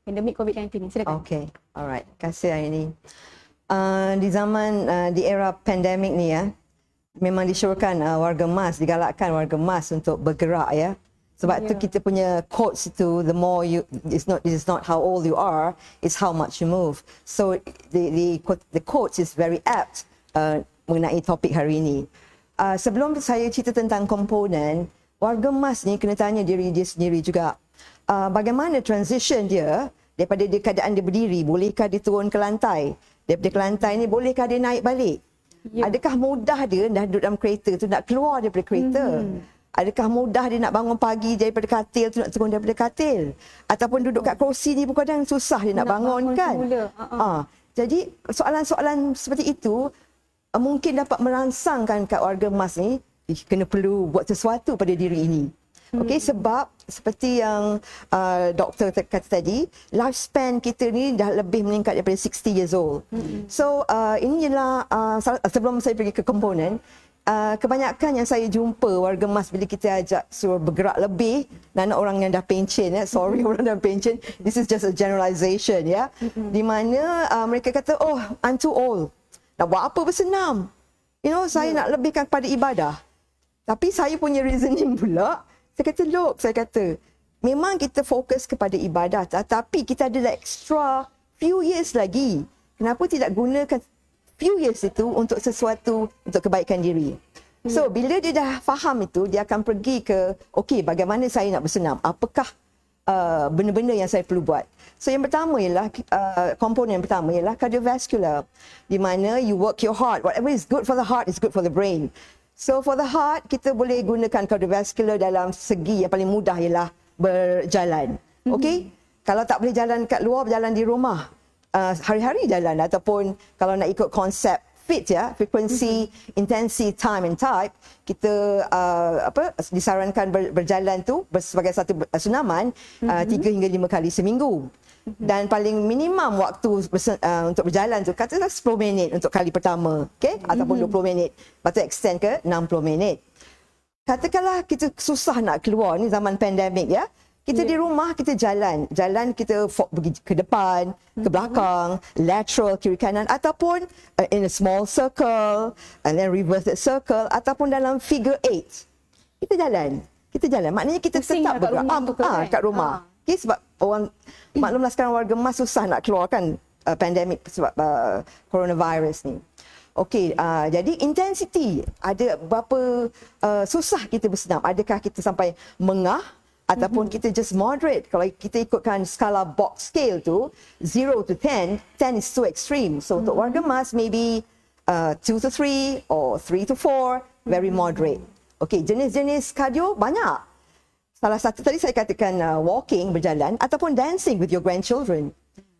pandemik COVID-19 ni. Silakan. Okay, alright. Terima kasih Aini. Di zaman, di era pandemik ni ya, memang disyorkan warga emas, digalakkan warga emas untuk bergerak ya. Sebab tu kita punya quotes itu, the more you, this is not how old you are, it's how much you move. So the quotes is very apt mengenai topik hari ini. Sebelum saya cerita tentang komponen, warga emas ni kena tanya diri dia sendiri juga. Bagaimana transition dia daripada keadaan dia berdiri, bolehkah dia turun ke lantai? Daripada ke lantai ni, bolehkah dia naik balik? Adakah mudah dia dah duduk dalam kereta tu nak keluar daripada kereta? Adakah mudah dia nak bangun pagi daripada katil tu nak turun daripada katil? Ataupun duduk kat kerusi ni pun kadang susah dia nak bangun kan? Jadi soalan-soalan seperti itu mungkin dapat merangsangkan kat warga emas ni kena perlu buat sesuatu pada diri ini. Okey, sebab seperti yang doktor kata tadi, lifespan kita ni dah lebih meningkat daripada 60 years old. So ini ialah sebelum saya pergi ke komponen, kebanyakan yang saya jumpa warga emas bila kita ajak suruh bergerak lebih, dan orang yang dah pencen, sorry orang dah pencen, this is just a generalization ya, di mana mereka kata, oh I'm too old, nak buat apa bersenam, saya nak lebihkan kepada ibadah. Tapi saya punya reasoning pula, saya kata look, saya kata memang kita fokus kepada ibadah, tapi kita ada extra few years lagi, kenapa tidak gunakan few years itu untuk sesuatu untuk kebaikan diri. So bila dia dah faham itu, dia akan pergi ke, okey, bagaimana saya nak bersenam? Apakah benda-benda yang saya perlu buat. So yang pertama ialah komponen yang pertama ialah cardiovascular, di mana you work your heart. Whatever is good for the heart is good for the brain. So for the heart, kita boleh gunakan cardiovascular dalam segi yang paling mudah ialah berjalan. Okay? Kalau tak boleh jalan kat luar, berjalan di rumah. Hari-hari jalan, ataupun kalau nak ikut konsep fit ya, frequency, intensity, time and type, kita disarankan berjalan tu sebagai satu senaman 3 hingga 5 kali seminggu. Dan paling minimum waktu untuk berjalan tu katalah 10 minit untuk kali pertama, okey, ataupun 20 minit. Lepas tu extend ke 60 minit. Katakanlah kita susah nak keluar ni zaman pandemik ya. Kita di rumah, kita jalan. Jalan kita pergi ke depan, ke belakang, lateral, kiri kanan, ataupun in a small circle, and then reverse circle, ataupun dalam figure 8. Kita jalan. Kita jalan. Maknanya kita Pusing tetap kat rumah tu ke kan? kat rumah. Okay, sebab orang, maklumlah sekarang warga emas susah nak keluar kan, pandemik sebab coronavirus ni. Okey, jadi intensity, ada berapa susah kita bersenam. Adakah kita sampai mengah, ataupun kita just moderate. Kalau kita ikutkan skala box scale tu, 0 to 10, 10 is too extreme. So untuk warga emas, maybe 2 to 3 or 3 to 4, very moderate. Okay, jenis-jenis cardio banyak. Salah satu tadi saya katakan walking, berjalan, ataupun dancing with your grandchildren.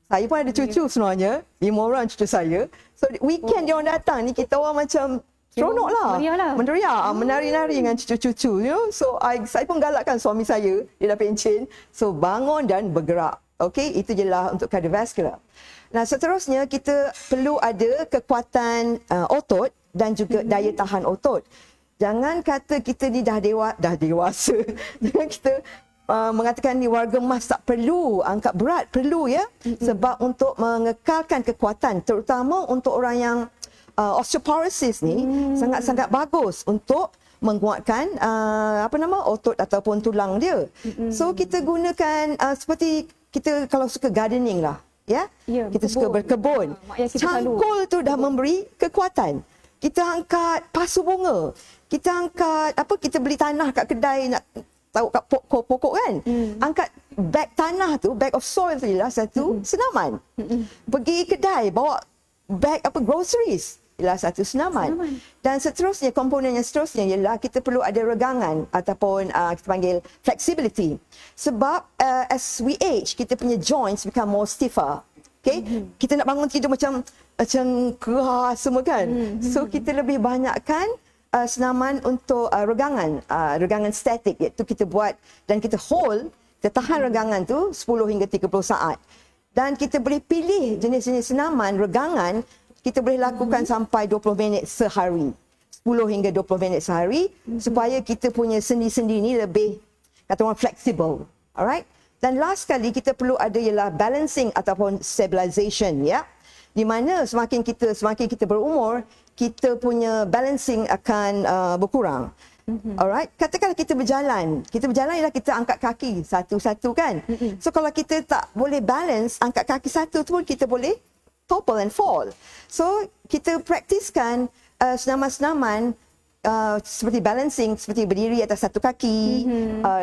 Saya pun ada cucu sebenarnya, 5 orang cucu saya. So weekend dia orang datang ni, kita orang macam seronok lah. Meriah. Menari-nari dengan cucu-cucu. You know? So, saya pun galakkan suami saya. Dia dah pencen. So, bangun dan bergerak. Okay, itu je lah untuk cardiovascular. Nah, seterusnya kita perlu ada kekuatan otot dan juga daya tahan otot. Jangan kata kita ni dah dewasa. Jangan kita mengatakan ni warga emas tak perlu angkat berat. Perlu ya. Sebab untuk mengekalkan kekuatan. Terutama untuk orang yang osteoporosis ni sangat-sangat bagus untuk menguatkan otot ataupun tulang dia. So kita gunakan seperti kita kalau suka gardening lah, ya. Kita suka berkebun. Cangkul tu dah memberi kekuatan. Kita angkat pasu bunga. Kita angkat kita beli tanah kat kedai nak tahu kat pokok kan. Angkat bag tanah tu, bag of soil tu ialah satu senaman. Pergi kedai bawa bag groceries ialah satu senaman. Dan seterusnya, komponen yang seterusnya ialah kita perlu ada regangan ataupun kita panggil flexibility. Sebab as we age, kita punya joints become more stiffer. Okay? Kita nak bangun tidur macam keras semua kan. So kita lebih banyakkan senaman untuk regangan statik, iaitu kita buat dan kita hold, kita tahan regangan tu 10 hingga 30 saat. Dan kita boleh pilih jenis-jenis senaman regangan. Kita boleh lakukan sampai 20 minit sehari. 10 hingga 20 minit sehari supaya kita punya sendi-sendi ni lebih, kata orang, flexible. Alright? Dan last sekali kita perlu ada ialah balancing ataupun stabilization, ya. Di mana semakin kita berumur, kita punya balancing akan berkurang. Alright? Katakanlah kita berjalan. Kita berjalan ialah kita angkat kaki satu-satu kan. So kalau kita tak boleh balance, angkat kaki satu tu pun kita boleh topple and fall. So, kita praktiskan senaman-senaman seperti balancing, seperti berdiri atas satu kaki.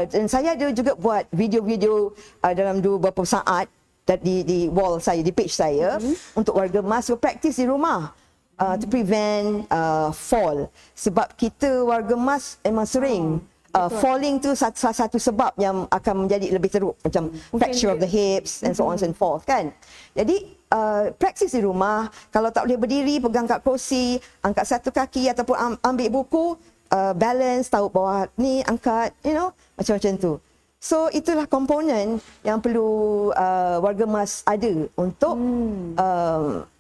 Dan saya ada juga buat video-video dalam beberapa saat di wall saya, di page saya, untuk warga emas praktis di rumah to prevent fall. Sebab kita warga emas memang sering falling tu salah satu sebab yang akan menjadi lebih teruk, macam fracture of the hips and so on and forth kan. Jadi praktis di rumah, kalau tak boleh berdiri, pegang kat kerusi, angkat satu kaki ataupun ambil buku, balance, tahu bawah ni angkat, macam-macam tu. So itulah komponen yang perlu warga emas ada untuk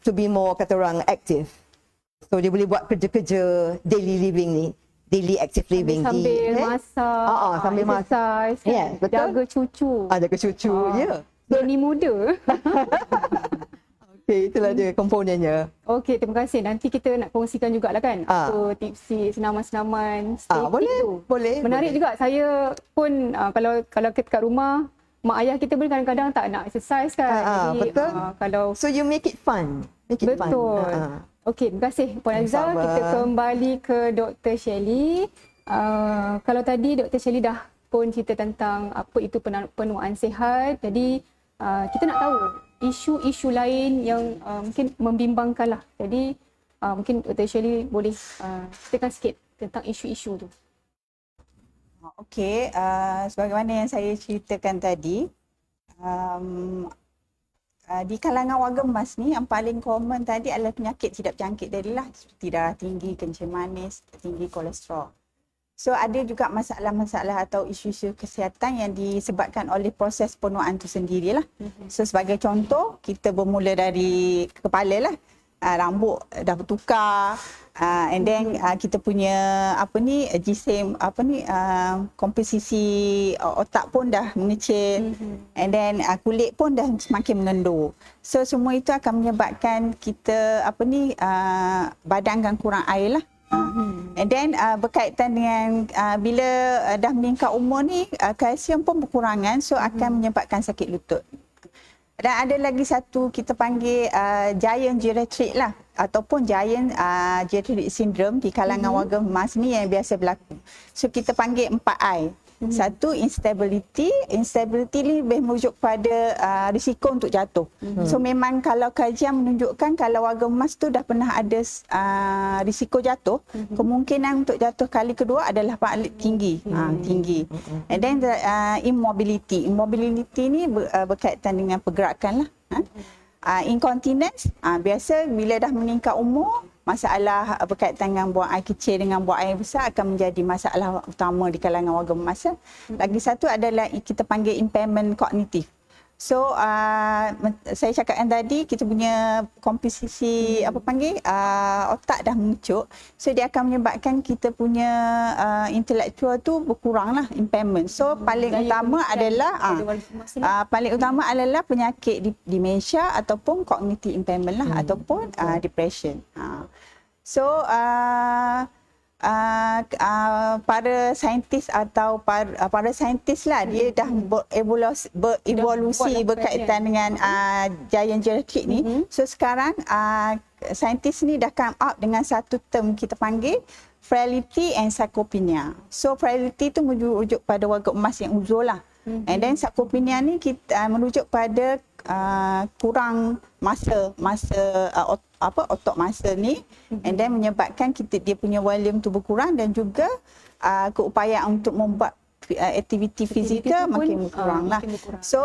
to be more, kata orang, active. So dia boleh buat kerja-kerja daily living ni, daily active living. Sambil masak, sambil exercise, yes, betul. Jaga cucu. Jaga cucu, ya. Bini muda. Okey, itulah dia komponennya. Okey, terima kasih. Nanti kita nak kongsikan jugalah kan. So tipsy senaman-senaman static tu. Boleh. Menarik juga. Saya pun kalau kita kat rumah, mak ayah kita pun kadang-kadang tak nak exercise kan. Jadi, betul. Kalau so you make it fun. betul. Okey, terima kasih Puan Aizah. Kita kembali ke Dr. Shirley. Kalau tadi Dr. Shirley dah pun cerita tentang apa itu penuaan sihat. Jadi kita nak tahu isu-isu lain yang mungkin membimbangkan lah. Jadi mungkin Dr. Shirley boleh ceritakan sikit tentang isu-isu tu. Okey, sebagaimana yang saya ceritakan tadi, di kalangan warga emas ni yang paling common tadi adalah penyakit tidak berjangkit tadilah, seperti darah tinggi, kencing manis, tinggi kolesterol. So ada juga masalah-masalah atau isu-isu kesihatan yang disebabkan oleh proses penuaan tu sendirilah. So sebagai contoh, kita bermula dari kepala lah. Rambut dah bertukar, and then kita punya jisim komposisi otak pun dah mengecil, and then kulit pun dah semakin mengendur. So semua itu akan menyebabkan kita badan akan kurang air lah. And then berkaitan dengan bila dah meningkat umur ni, kalsium pun berkurangan, so akan menyebabkan sakit lutut. Dan ada lagi satu kita panggil giant geriatric lah, ataupun giant geriatric syndrome di kalangan warga emas ni yang biasa berlaku. So kita panggil 4I. Satu, instability. Instability ni lebih merujuk pada risiko untuk jatuh. So memang kalau kajian menunjukkan kalau warga emas tu dah pernah ada risiko jatuh, kemungkinan untuk jatuh kali kedua adalah paling tinggi. Tinggi. And then immobility. Immobility ni berkaitan dengan pergerakan lah. Incontinence, biasa bila dah meningkat umur, masalah berkaitan dengan buang air kecil dengan buang air besar akan menjadi masalah utama di kalangan warga emas. Lagi satu adalah kita panggil impairment kognitif. So saya cakapkan tadi, kita punya komposisi otak dah mengecut, so dia akan menyebabkan kita punya intelektual tu berkurang lah, impairment. So paling utama adalah penyakit demensia ataupun cognitive impairment lah, ataupun depression. So para saintis atau para saintis lah, dia dah berevolusi berkaitan dengan giant geriatric ni. So sekarang saintis ni dah come up dengan satu term kita panggil frailty and sarcopenia. So frailty tu merujuk pada warga emas yang uzur lah. And then sarcopenia ni kita merujuk pada kurang masa otot masa ni, and then menyebabkan dia punya volume tu berkurang, dan juga keupayaan untuk membuat aktiviti fizikal makin berkurang lah. So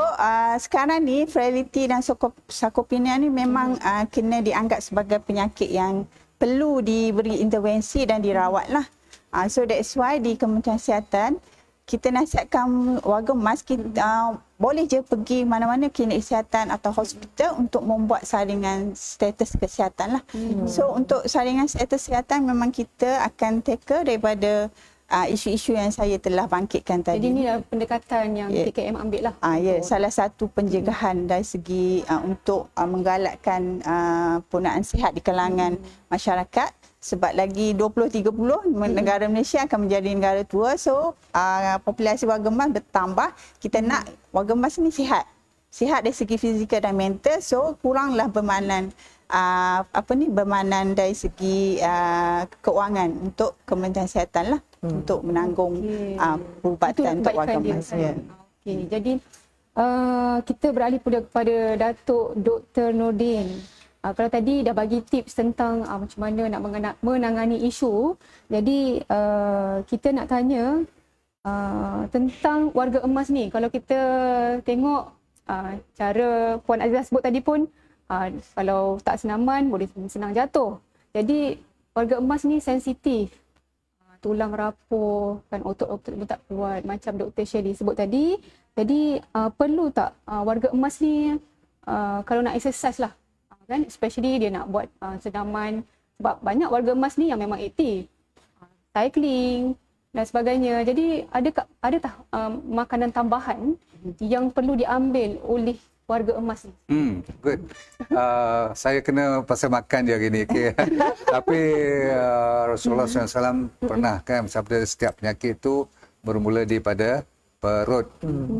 sekarang ni frailty dan sarcopenia ni memang kena dianggap sebagai penyakit yang perlu diberi intervensi dan dirawat lah. So that's why di Kementerian Kesihatan kita nasihatkan warga emas, kita boleh je pergi mana-mana klinik kesihatan atau hospital untuk membuat saringan status kesihatan lah. So untuk saringan status kesihatan memang kita akan tackle daripada isu-isu yang saya telah bangkitkan tadi. Jadi ini pendekatan yang KKM ambil lah. Salah satu pencegahan dari segi untuk menggalakkan penggunaan sihat di kalangan masyarakat. Sebab lagi 20-30 negara Malaysia akan menjadi negara tua, so populasi warga emas bertambah. Kita nak warga emas ni sihat dari segi fizikal dan mental, so kuranglah bermanan bermanan dari segi keuangan untuk Kementerian Kesihatan lah, untuk menanggung perubatan untuk warga emas. Jadi kita beralih kepada Datuk Dr. Nordin. Kalau tadi dah bagi tips tentang macam mana nak menangani isu, jadi kita nak tanya tentang warga emas ni. Kalau kita tengok cara Puan Azizah sebut tadi pun, kalau tak senaman boleh senang jatuh. Jadi warga emas ni sensitif, tulang rapuh, kan otot-otot pun tak kuat macam Dr. Shirley sebut tadi. Jadi perlu tak warga emas ni kalau nak exercise lah, kan, especially dia nak buat senaman, sebab banyak warga emas ni yang memang aktif, cycling dan sebagainya. Jadi ada tak makanan tambahan yang perlu diambil oleh warga emas ni? Good. Saya kena pasal makan je hari ni. Okay. Tapi Rasulullah SAW pernah kan sabda setiap penyakit tu bermula daripada perut.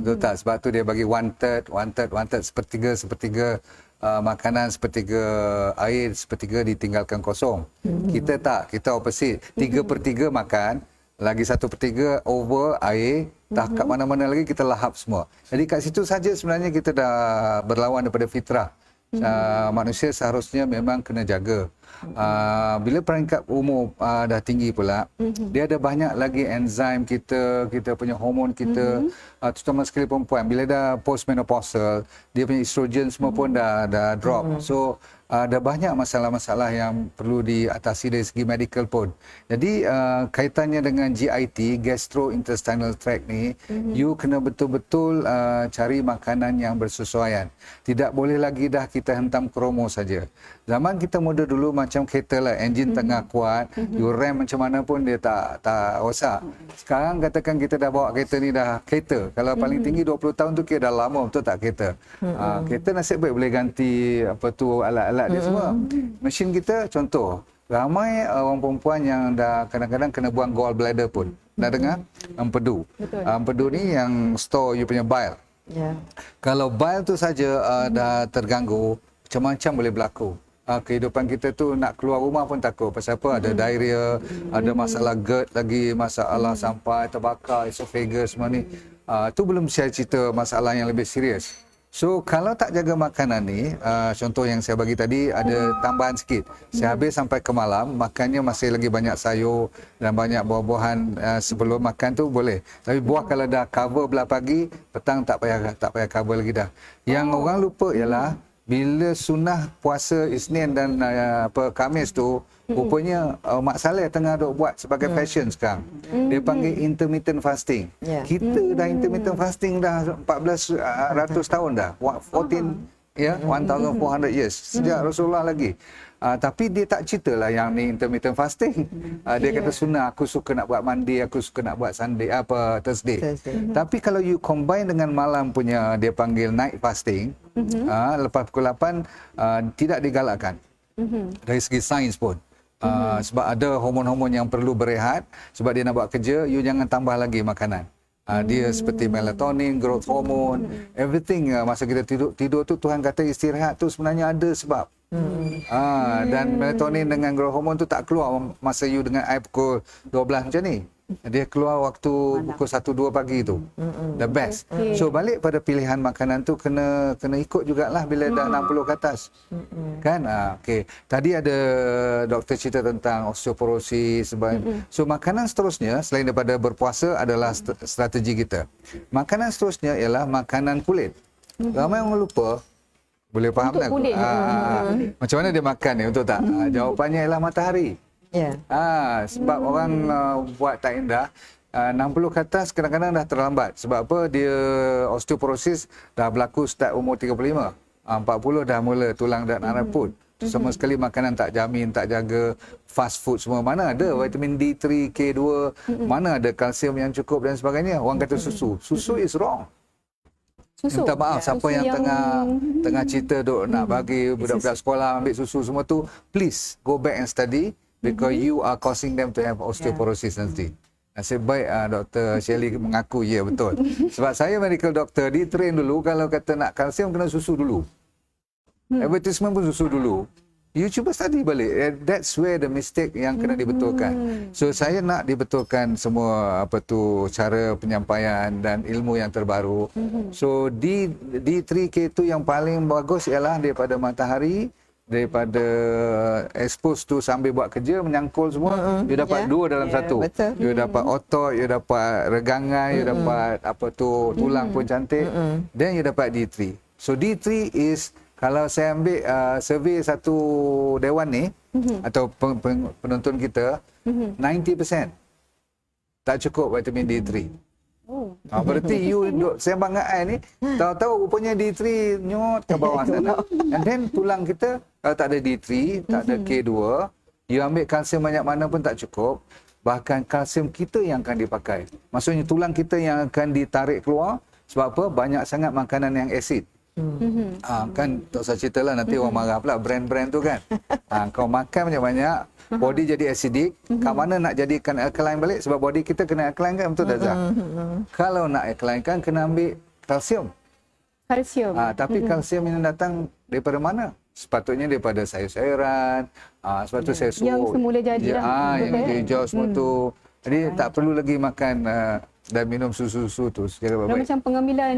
Betul tak? Sebab tu dia bagi one third, sepertiga makanan, sepertiga air, sepertiga ditinggalkan kosong. Kita tak, kita opposite. 3/3 makan, lagi 1/3 over air, Tak kat mana-mana lagi kita lahap semua. Jadi kat situ saja sebenarnya kita dah berlawan daripada fitrah. Manusia seharusnya memang kena jaga. Bila peringkat umur dah tinggi pula, dia ada banyak lagi enzim kita punya hormon kita, terutama sekali perempuan. Bila dah postmenopausal, dia punya estrogen semua pun dah drop. So ada banyak masalah-masalah yang perlu diatasi dari segi medical pun. Jadi kaitannya dengan GIT, gastrointestinal tract ni, you kena betul-betul cari makanan yang bersesuaian. Tidak boleh lagi dah kita hentam kromo saja. Zaman kita muda dulu macam kereta lah, enjin tengah kuat, you rem macam mana pun dia tak rosak. Sekarang katakan kita dah bawa kereta ni dah kereta. Kalau paling tinggi 20 tahun tu kira dah lama, betul tak kereta? Kereta nasib baik boleh ganti apa tu alat-alat dia semua. Mesin kita contoh, ramai orang perempuan yang dah kadang-kadang kena buang gallbladder pun. Dah dengar? Empedu. Empedu ni yang store you punya bile. Kalau bile tu saja dah terganggu, macam-macam boleh berlaku. Kehidupan kita tu nak keluar rumah pun takut. Pasal apa? Ada diarrhea, ada masalah GERD lagi, masalah sampai terbakar, esophagus semua ni. Tu belum saya cerita masalah yang lebih serius. So kalau tak jaga makanan ni, contoh yang saya bagi tadi ada tambahan sikit. Saya habis sampai ke malam, makannya masih lagi banyak sayur dan banyak buah-buahan sebelum makan tu boleh. Tapi buah kalau dah cover belah pagi, petang tak payah cover lagi dah. Yang orang lupa ialah bila sunnah puasa Isnin dan Khamis tu, rupanya Mak Saleh tengah duk buat sebagai fashion sekarang. Dia panggil intermittent fasting. Kita dah intermittent fasting dah 1400 tahun dah. 1400 years. Sejak Rasulullah lagi. Tapi dia tak ceritalah yang ni intermittent fasting. Dia kata sunnah, aku suka nak buat Monday, aku suka nak buat Thursday. Tapi kalau you combine dengan malam punya, dia panggil night fasting, lepas pukul 8, tidak digalakkan. Dari segi sains pun. Sebab ada hormon-hormon yang perlu berehat, sebab dia nak buat kerja, you jangan tambah lagi makanan. Dia seperti melatonin, growth hormone, everything. Masa kita tidur tu Tuhan kata istirahat tu sebenarnya ada sebab. Dan melatonin dengan growth hormone tu tak keluar masa you dengan air pukul 12 macam ni. Dia keluar waktu pukul 1-2 pagi tu. The best. So balik pada pilihan makanan tu kena ikut jugalah bila dah 60 ke atas. Kan? Okey. Tadi ada doktor cerita tentang osteoporosis. So makanan seterusnya selain daripada berpuasa adalah strategi kita. Makanan seterusnya ialah makanan kulit. Ramai orang lupa. Boleh faham tak? Macam mana dia makan ni, betul tak? Jawapannya ialah matahari. Sebab orang buat tak indah, 60 ke atas kadang-kadang dah terlambat. Sebab apa? Dia osteoporosis dah berlaku start umur 35. 40 dah mula tulang dan raput. Sama sekali makanan tak jamin, tak jaga, fast food semua. Mana ada vitamin D3, K2, mana ada kalsium yang cukup dan sebagainya. Orang kata susu. Susu is wrong. Minta maaf siapa yang tengah cerita duk nak bagi budak-budak sekolah ambil susu semua tu, please go back and study because you are causing them to have osteoporosis nanti. Nasib baik Dr. Shirley mengaku ya betul. Sebab saya medical doctor, di train dulu kalau kata nak kalsium kena susu dulu. Advertisement pun susu dulu. You cuba study balik. That's where the mistake yang kena dibetulkan. So saya nak dibetulkan semua cara penyampaian dan ilmu yang terbaru. So D3K tu yang paling bagus ialah daripada matahari, daripada expose tu sambil buat kerja menyangkul semua, you dapat dua dalam satu. Betul. You dapat otot, you dapat regangan, you dapat tulang pun cantik. Then you dapat D3. So D3 is, kalau saya ambil survey satu dewan ni atau penonton kita, 90% tak cukup vitamin D3. Berarti you duk sembang dengan I ni, tahu-tahu rupanya D3 nyot ke bawah sana. And then tulang kita kalau tak ada D3, tak ada K2, you ambil kalsium banyak mana pun tak cukup. Bahkan kalsium kita yang akan dipakai. Maksudnya tulang kita yang akan ditarik keluar. Sebab apa? Banyak sangat makanan yang asid. Kan tak usah cerita lah, nanti orang marah pula brand-brand tu kan. Kau makan banyak-banyak, body jadi acidic. Kat mana nak jadikan alkaline balik? Sebab body kita kena alkaline kan, betul tak Zah? Kalau nak alkaline kan kena ambil kalsium. Tapi kalsium ini datang daripada mana? Sepatutnya daripada sayur-sayuran. Sebab tu saya suruh yang semula jadi yang hijau semua tu. Jadi tak perlu lagi makan dan minum susu-susu tu secara Dan baik-baik. macam pengambilan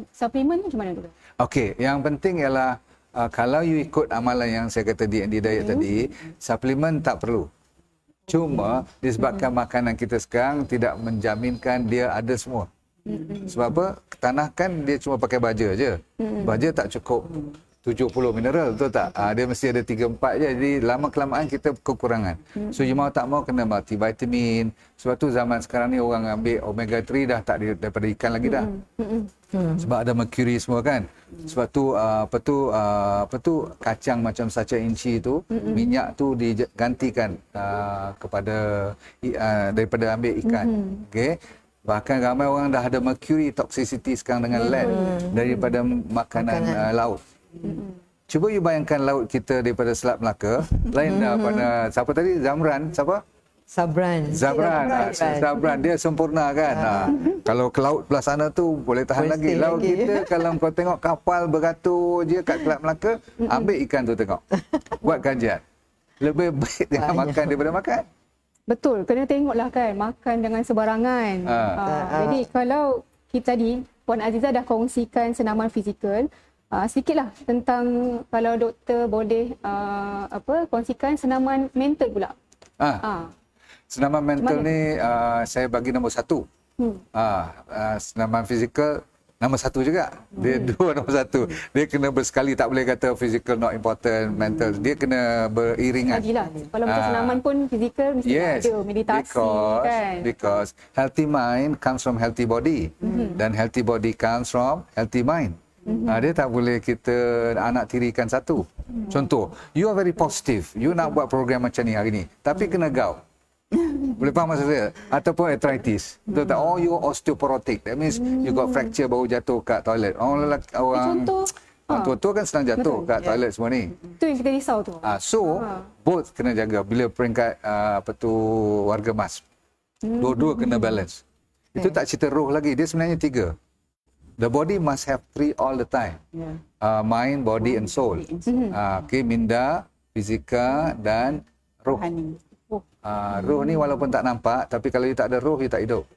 suplemen macam mana tu? Okey, yang penting ialah kalau you ikut amalan yang saya kata D&D diet tadi, suplemen tak perlu. Cuma disebabkan makanan kita sekarang tidak menjaminkan dia ada semua. Sebab apa? Tanah kan dia cuma pakai baja je. Baja tak cukup 70 mineral, betul tak? Dia mesti ada 3-4 je. Jadi lama kelamaan kita kekurangan. So you mau tak mau kena multivitamin. Sebab tu zaman sekarang ni orang ambil omega 3 dah tak daripada ikan lagi dah. Sebab ada mercury semua kan. Sebab tu apa tu kacang macam sacha inci tu, minyak tu digantikan kepada daripada ambil ikan. Okey. Bahkan ramai orang dah ada mercury toxicity sekarang dengan lead daripada makanan laut. Cuba you bayangkan laut kita daripada Selat Melaka, lain daripada siapa tadi? Zamran, siapa? Sabran. Sabran dia sempurna kan. Kalau ke laut belah sana tu boleh tahan Boleh lagi. stay Laut lagi. kita kalau kau tengok kapal beratur je kat Selat Melaka, ambil ikan tu tengok. Buat kajian. Lebih baik jangan makan daripada makan. Betul, kena tengoklah kan, makan jangan sebarangan. Jadi kalau kita tadi, Puan Aziza dah kongsikan senaman fizikal, sedikitlah tentang kalau doktor boleh kongsikan senaman mental pula. Senaman mental ni saya bagi nombor 1. Senaman fizikal nombor 1 juga. Dia dua nombor 1. Dia kena bersekali, tak boleh kata physical not important, mental. Dia kena beriringan. Tadilah, kalau macam senaman pun fizikal mesti ada meditasi kan. Because healthy mind comes from healthy body. Dan healthy body comes from healthy mind. Dia tak boleh kita anak tirikan satu. Contoh, you are very positive. You nak buat program macam ni hari ni. Tapi kena gout. Boleh faham maksud saya? Ataupun arthritis. Betul tak? Oh, you osteoporotic. That means you got fracture baru jatuh kat toilet. Orang Contoh, orang tua-tua kan senang jatuh kat toilet semua ni. tu yang kita risau tu. So, both kena jaga. Bila peringkat warga emas. Dua-dua kena balance. Itu tak cerita roh lagi. Dia sebenarnya 3. The body must have 3 all the time. Mind, body and soul. Okay, minda, fizika dan roh. Roh ni walaupun tak nampak, tapi kalau you tak ada roh, you tak hidup.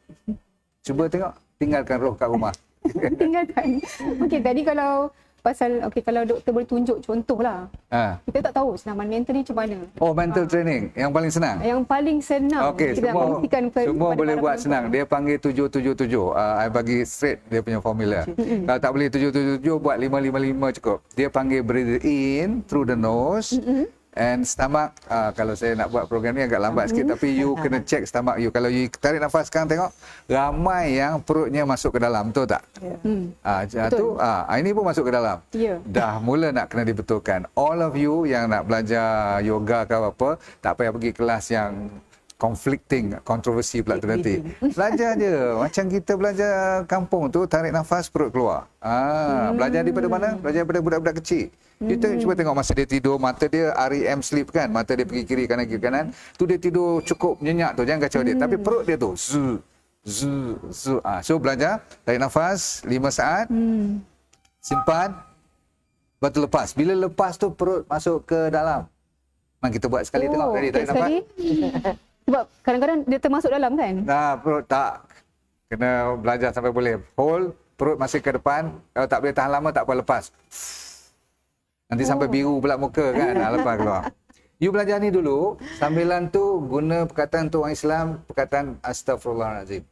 Cuba tengok, tinggalkan roh kat rumah. Tinggalkan. Okey, tadi kalau kalau doktor boleh tunjuk contohlah. Kita tak tahu senaman mental ni macam mana. Oh, mental training yang paling senang. Yang paling senang Okey, kita nak kongsikan semua kepada boleh para buat penonton. senang. Dia panggil 777. I bagi straight dia punya formula. Kalau tak boleh 777, buat 555 cukup. Dia panggil breathe in through the nose. And stomach, kalau saya nak buat program ni agak lambat sikit, tapi you kena check stomach you. Kalau you tarik nafas sekarang, tengok ramai yang perutnya masuk ke dalam, betul tak? Ini pun masuk ke dalam. Dah mula nak kena dibetulkan. All of you yang nak belajar yoga ke apa, tak payah pergi kelas yang conflicting, kontroversi pula tu nanti. Belajar je. Macam kita belajar kampung tu, tarik nafas, perut keluar. Belajar daripada mana? Belajar daripada budak-budak kecil. Kita cuba tengok masa dia tidur, mata dia REM sleep kan, mata dia pergi kiri kanan kiri kanan, tu dia tidur cukup nyenyak tu, jangan kacau dia. Tapi perut dia tu zu. So belajar, tarik nafas 5 saat. Simpan. Lepas tu lepas. Bila lepas tu perut masuk ke dalam. Mari kita buat sekali tengok tadi tarik nafas. Sebab kadang-kadang dia termasuk dalam kan? Perut tak. Kena belajar sampai boleh. Hold, perut masih ke depan. Kalau tak boleh tahan lama tak apa, lepas. Nanti sampai biru pula muka kan, lepas keluar. You belajar ni dulu, sambilan tu guna perkataan untuk orang Islam, perkataan Astaghfirullahaladzim.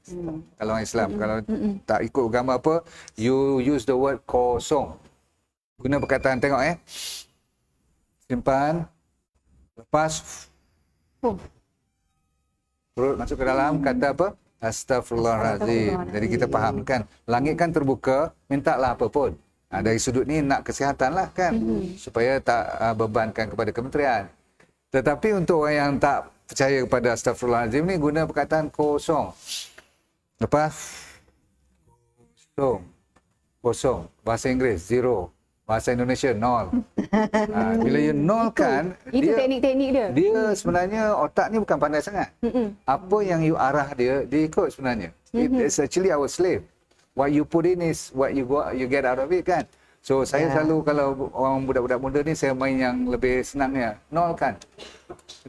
Kalau orang Islam, kalau tak ikut agama apa, you use the word kosong. Guna perkataan, tengok simpan, lepas, perut masuk ke dalam, kata apa? Astaghfirullahaladzim. Jadi kita faham kan, langit kan terbuka, mintalah apa pun. Dari sudut ni nak kesihatan lah kan, supaya tak bebankan kepada kementerian. Tetapi untuk orang yang tak percaya kepada Astaghfirullahaladzim ni, guna perkataan kosong. Lepas, kosong. Bahasa Inggeris, zero. Bahasa Indonesia, nol. Bila you nolkan, Itu teknik-teknik dia. Dia sebenarnya otak ni bukan pandai sangat. Apa yang you arah dia ikut sebenarnya. It's actually our slave. What you put in is what you get out of it kan. So saya selalu kalau orang budak-budak muda ni, saya main yang lebih senangnya. Nolkan.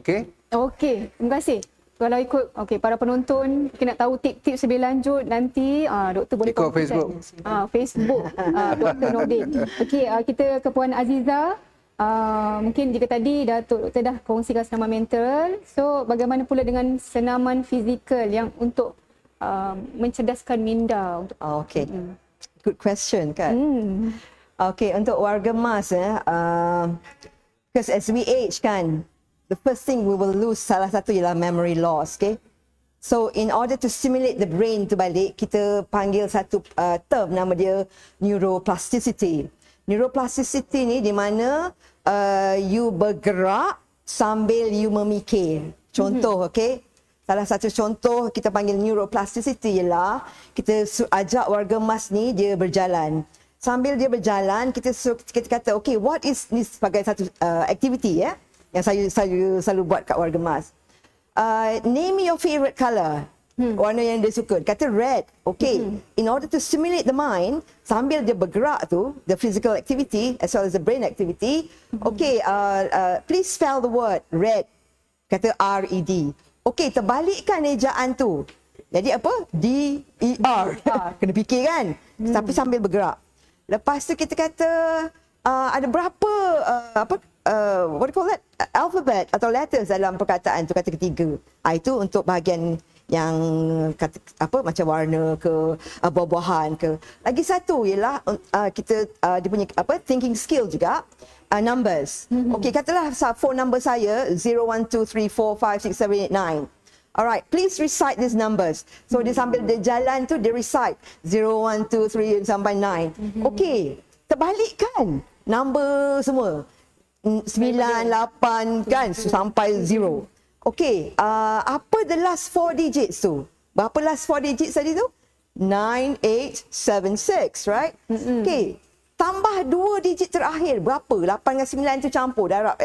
Okey? Okey, terima kasih. kalau ikut para penonton kita nak tahu tips-tips lebih lanjut nanti doktor boleh Ikut kongsikan. Facebook. Facebook Dr. Nordin. Okey, kita ke Puan Aziza. Mungkin jika tadi doktor dah kongsikan senaman mental, so bagaimana pula dengan senaman fizikal yang untuk mencerdaskan minda untuk Okay. Good question kan. Okay, untuk warga emas because as we age kan, the first thing we will lose salah satu ialah memory loss, okay? So in order to stimulate the brain tu balik, kita panggil satu term nama dia neuroplasticity. Neuroplasticity ni di mana you bergerak sambil you memikir. Contoh, okay? Salah satu contoh kita panggil neuroplasticity ialah kita ajak warga emas ni dia berjalan. Sambil dia berjalan, kita kata, okay, what is ni sebagai satu activity ya? Yang saya selalu buat kat warga emas. Name your favorite colour. Warna yang dia suka. Kata red. Okay. In order to stimulate the mind, sambil dia bergerak tu, the physical activity as well as the brain activity, okay, please spell the word red. Kata R-E-D. Okay, terbalikkan ejaan tu. Jadi apa? D-E-R. Kena fikir kan? Tapi sambil bergerak. Lepas tu kita kata, ada berapa what do you call that, alphabet atau letters dalam perkataan tu, kata ketiga. Itu untuk bahagian yang kata apa macam warna ke buah-buahan ke. Lagi satu ialah kita dia punya thinking skill juga, numbers. Okey, katalah phone number saya 0123456789. Alright, please recite these numbers. So dia sambil dia jalan tu dia recite 0123 sampai 9. Okey, terbalikkan number semua. 9, 8 kan sampai 0. Okey, apa the last 4 digits tu? Berapa last 4 digits tadi tu? 9876, right? Okey, tambah 2 digit terakhir berapa? 8 dengan 9 tu campur darab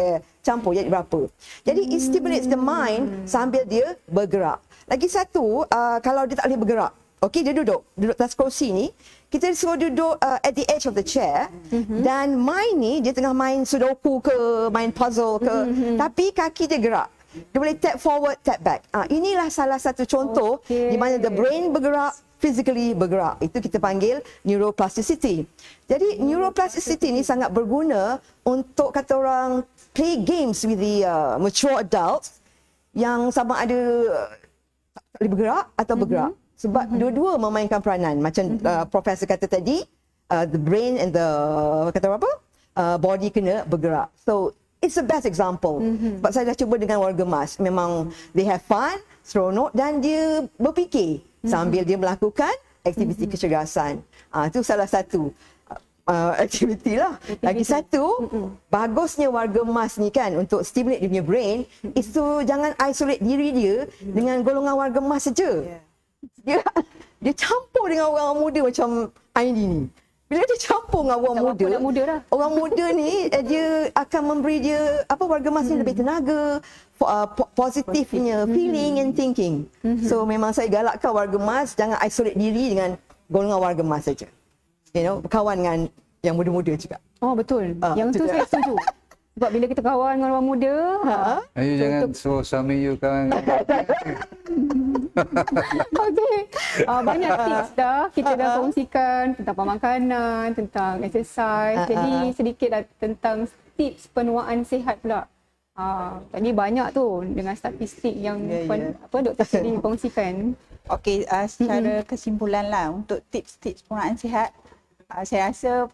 campur jadi berapa? Jadi it stimulates the mind sambil dia bergerak. Lagi satu, kalau dia tak boleh bergerak, okey, dia duduk atas kerusi ni, kita suruh duduk at the edge of the chair, dan main ni dia tengah main sudoku ke, main puzzle ke, tapi kaki dia gerak. Dia boleh tap forward, tap back. Inilah salah satu contoh di mana the brain bergerak, physically bergerak. Itu kita panggil neuroplasticity. Jadi neuroplasticity ni sangat berguna untuk kata orang play games with the mature adults yang sama ada tak boleh bergerak atau bergerak. Sebab dua-dua memainkan peranan. Macam Profesor kata tadi, the brain and the body kena bergerak. So it's the best example. Sebab saya dah cuba dengan warga emas. Memang they have fun, seronok dan dia berfikir sambil dia melakukan aktiviti kecergasan. Itu salah satu aktiviti lah. Lagi satu, bagusnya warga emas ni kan untuk stimulate dia punya brain, itu jangan isolate diri dia dengan golongan warga emas saja. Dia campur dengan orang muda macam Aini ni. Bila dia campur dengan orang muda, orang muda ni dia akan memberi dia warga emas ni lebih tenaga, positifnya feeling and thinking. So memang saya galakkan warga emas jangan isolate diri dengan golongan warga emas saja. Berkawan dengan yang muda-muda juga. Oh betul. Yang tu saya setuju. Sebab bila kita kawan dengan orang muda, you jangan suruh suami you kawan. okey. Banyak tips dah kita dah kongsikan tentang pemakanan, tentang exercise. Jadi sedikit tentang tips penuaan sihat pula. Tadi banyak tu dengan statistik yang doktor tadi kongsikan. Okey, secara kesimpulan lah untuk tips-tips penuaan sihat, saya rasa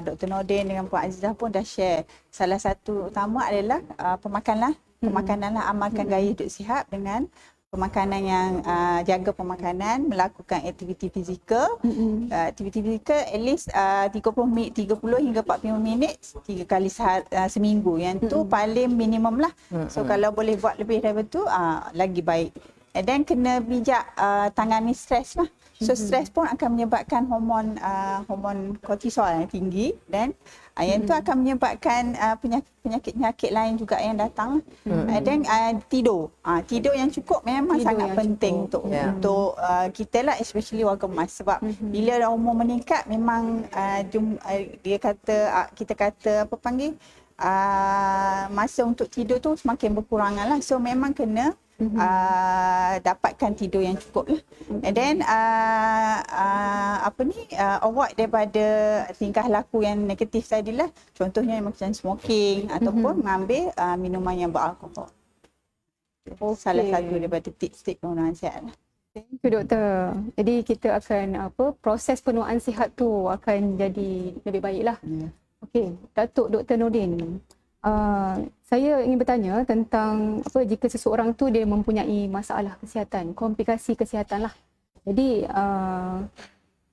Dr. Nordin dengan Puan Azizah pun dah share. Salah satu utama adalah pemakanan lah, amalkan gaya hidup sihat dengan pemakanan yang jaga pemakanan, melakukan aktiviti fizikal. Aktiviti fizikal at least 30 hingga 45 minit 3 kali seminggu. Yang tu paling minimum lah. So kalau boleh buat lebih daripada tu lagi baik. And then kena bijak tangani stres lah. So stres pun akan menyebabkan hormon kortisol yang tinggi, dan yang tu akan menyebabkan penyakit-penyakit lain juga yang datang. Dan tidur yang cukup memang sangat penting untuk kita lah, especially warga emas. Sebab bila dah umur meningkat memang kita kata masa untuk tidur tu semakin berkurangan lah. So memang kena dapatkan tidur yang cukup lah. And then avoid daripada tingkah laku yang negatif tadilah. Contohnya macam smoking ataupun mengambil minuman yang beralkohol. Salah satu daripada tips-tips penuaan sihat lah. Thank you, doktor. Jadi kita akan proses penuaan sihat tu akan jadi lebih baiklah. Okey, Datuk Dr. Nordin. Saya ingin bertanya tentang jika seseorang tu dia mempunyai masalah kesihatan, komplikasi kesihatan lah. Jadi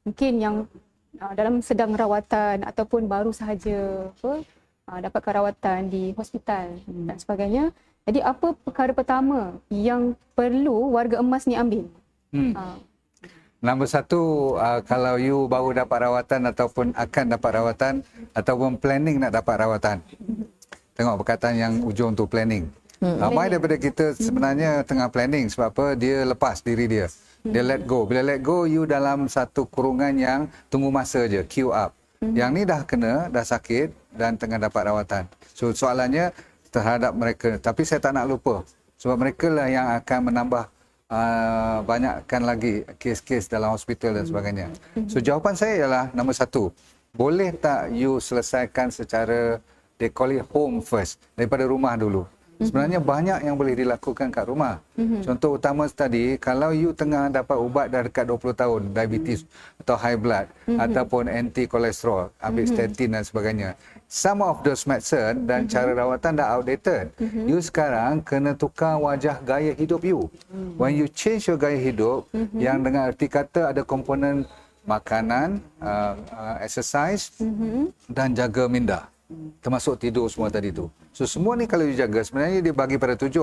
mungkin yang dalam sedang rawatan ataupun baru sahaja dapatkan rawatan di hospital dan sebagainya. Jadi apa perkara pertama yang perlu warga emas ni ambil? Nombor satu, kalau you baru dapat rawatan ataupun akan dapat rawatan ataupun planning nak dapat rawatan. Tengok perkataan yang ujung tu planning. Ramai daripada kita sebenarnya tengah planning sebab apa? Dia lepas diri dia. Dia let go. Bila let go, you dalam satu kurungan yang tunggu masa je, queue up. Yang ni dah kena, dah sakit dan tengah dapat rawatan. So soalannya terhadap mereka. Tapi saya tak nak lupa. Sebab mereka lah yang akan menambah banyakkan lagi kes-kes dalam hospital dan sebagainya. So jawapan saya ialah nombor satu. Boleh tak you selesaikan secara, they call it home first, daripada rumah dulu. Sebenarnya banyak yang boleh dilakukan kat rumah. Contoh utama tadi, kalau you tengah dapat ubat dah dekat 20 tahun, diabetes atau high blood ataupun anti kolesterol, ambil statin dan sebagainya. Some of those medicine dan cara rawatan dah outdated. You sekarang kena tukar wajah gaya hidup you. When you change your gaya hidup, yang dengan erti kata ada komponen makanan, exercise dan jaga minda. Termasuk tidur semua tadi tu. So semua ni kalau dijaga sebenarnya dia bagi pada 7.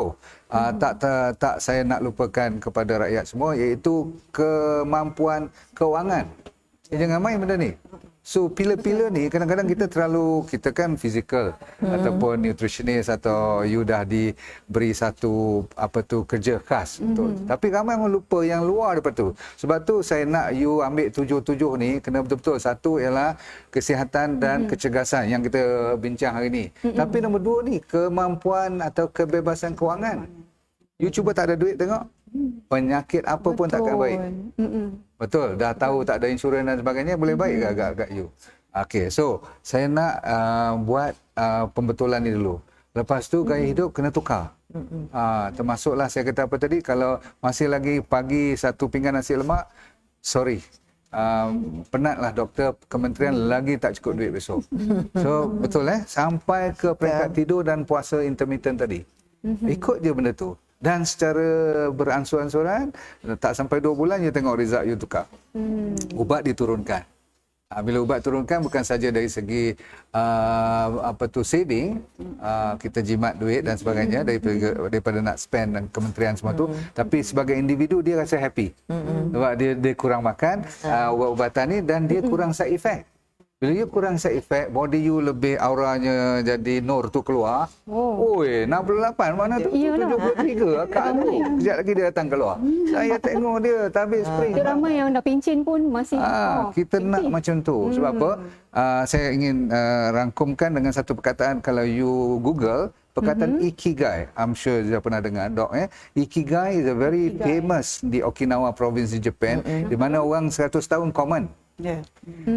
Tak saya nak lupakan kepada rakyat semua, iaitu kemampuan kewangan. Jangan main benda ni. So pillar-pillar ni kadang-kadang kita kan fizikal ataupun nutritionist atau you dah diberi satu kerja khas. Tapi ramai orang lupa yang luar daripada tu. Sebab tu saya nak you ambil 7 ni kena betul-betul. Satu ialah kesihatan dan kecergasan yang kita bincang hari ni. Tapi nombor 2 ni kemampuan atau kebebasan kewangan. You cuba tak ada duit tengok. Penyakit apa pun takkan baik. Betul, dah tahu tak ada insurans dan sebagainya, boleh baik ke agak-agak you? Okey, so saya nak buat pembetulan ni dulu. Lepas tu gaya hidup kena tukar. Termasuklah saya kata apa tadi, kalau masih lagi pagi satu pinggan nasi lemak, sorry. Penatlah doktor, kementerian lagi tak cukup duit besok. So betul sampai ke peringkat tidur dan puasa intermittent tadi. Ikut je benda tu. Dan secara beransur-ansuran, tak sampai 2 bulan you tengok result you tukar. Ubat diturunkan. Bila ubat turunkan bukan saja dari segi saving, kita jimat duit dan sebagainya daripada nak spend dan kementerian semua tu, tapi sebagai individu dia rasa happy. Sebab dia kurang makan ubat-ubatan ni dan dia kurang side effect. Bila you kurang side effect, body you lebih auranya jadi nur tu keluar. Oi, 68 mana tu? 73 akak tu. Sekejap lagi dia datang keluar. Saya tengok dia tak habis spring. Ada ramai yang dah pencin pun masih. Kita nak macam tu. Sebab apa? Saya ingin rangkumkan dengan satu perkataan kalau you Google perkataan Ikigai. I'm sure dia pernah dengar, Dok. Ikigai is a very famous di Okinawa province di Japan, di mana orang 100 tahun common.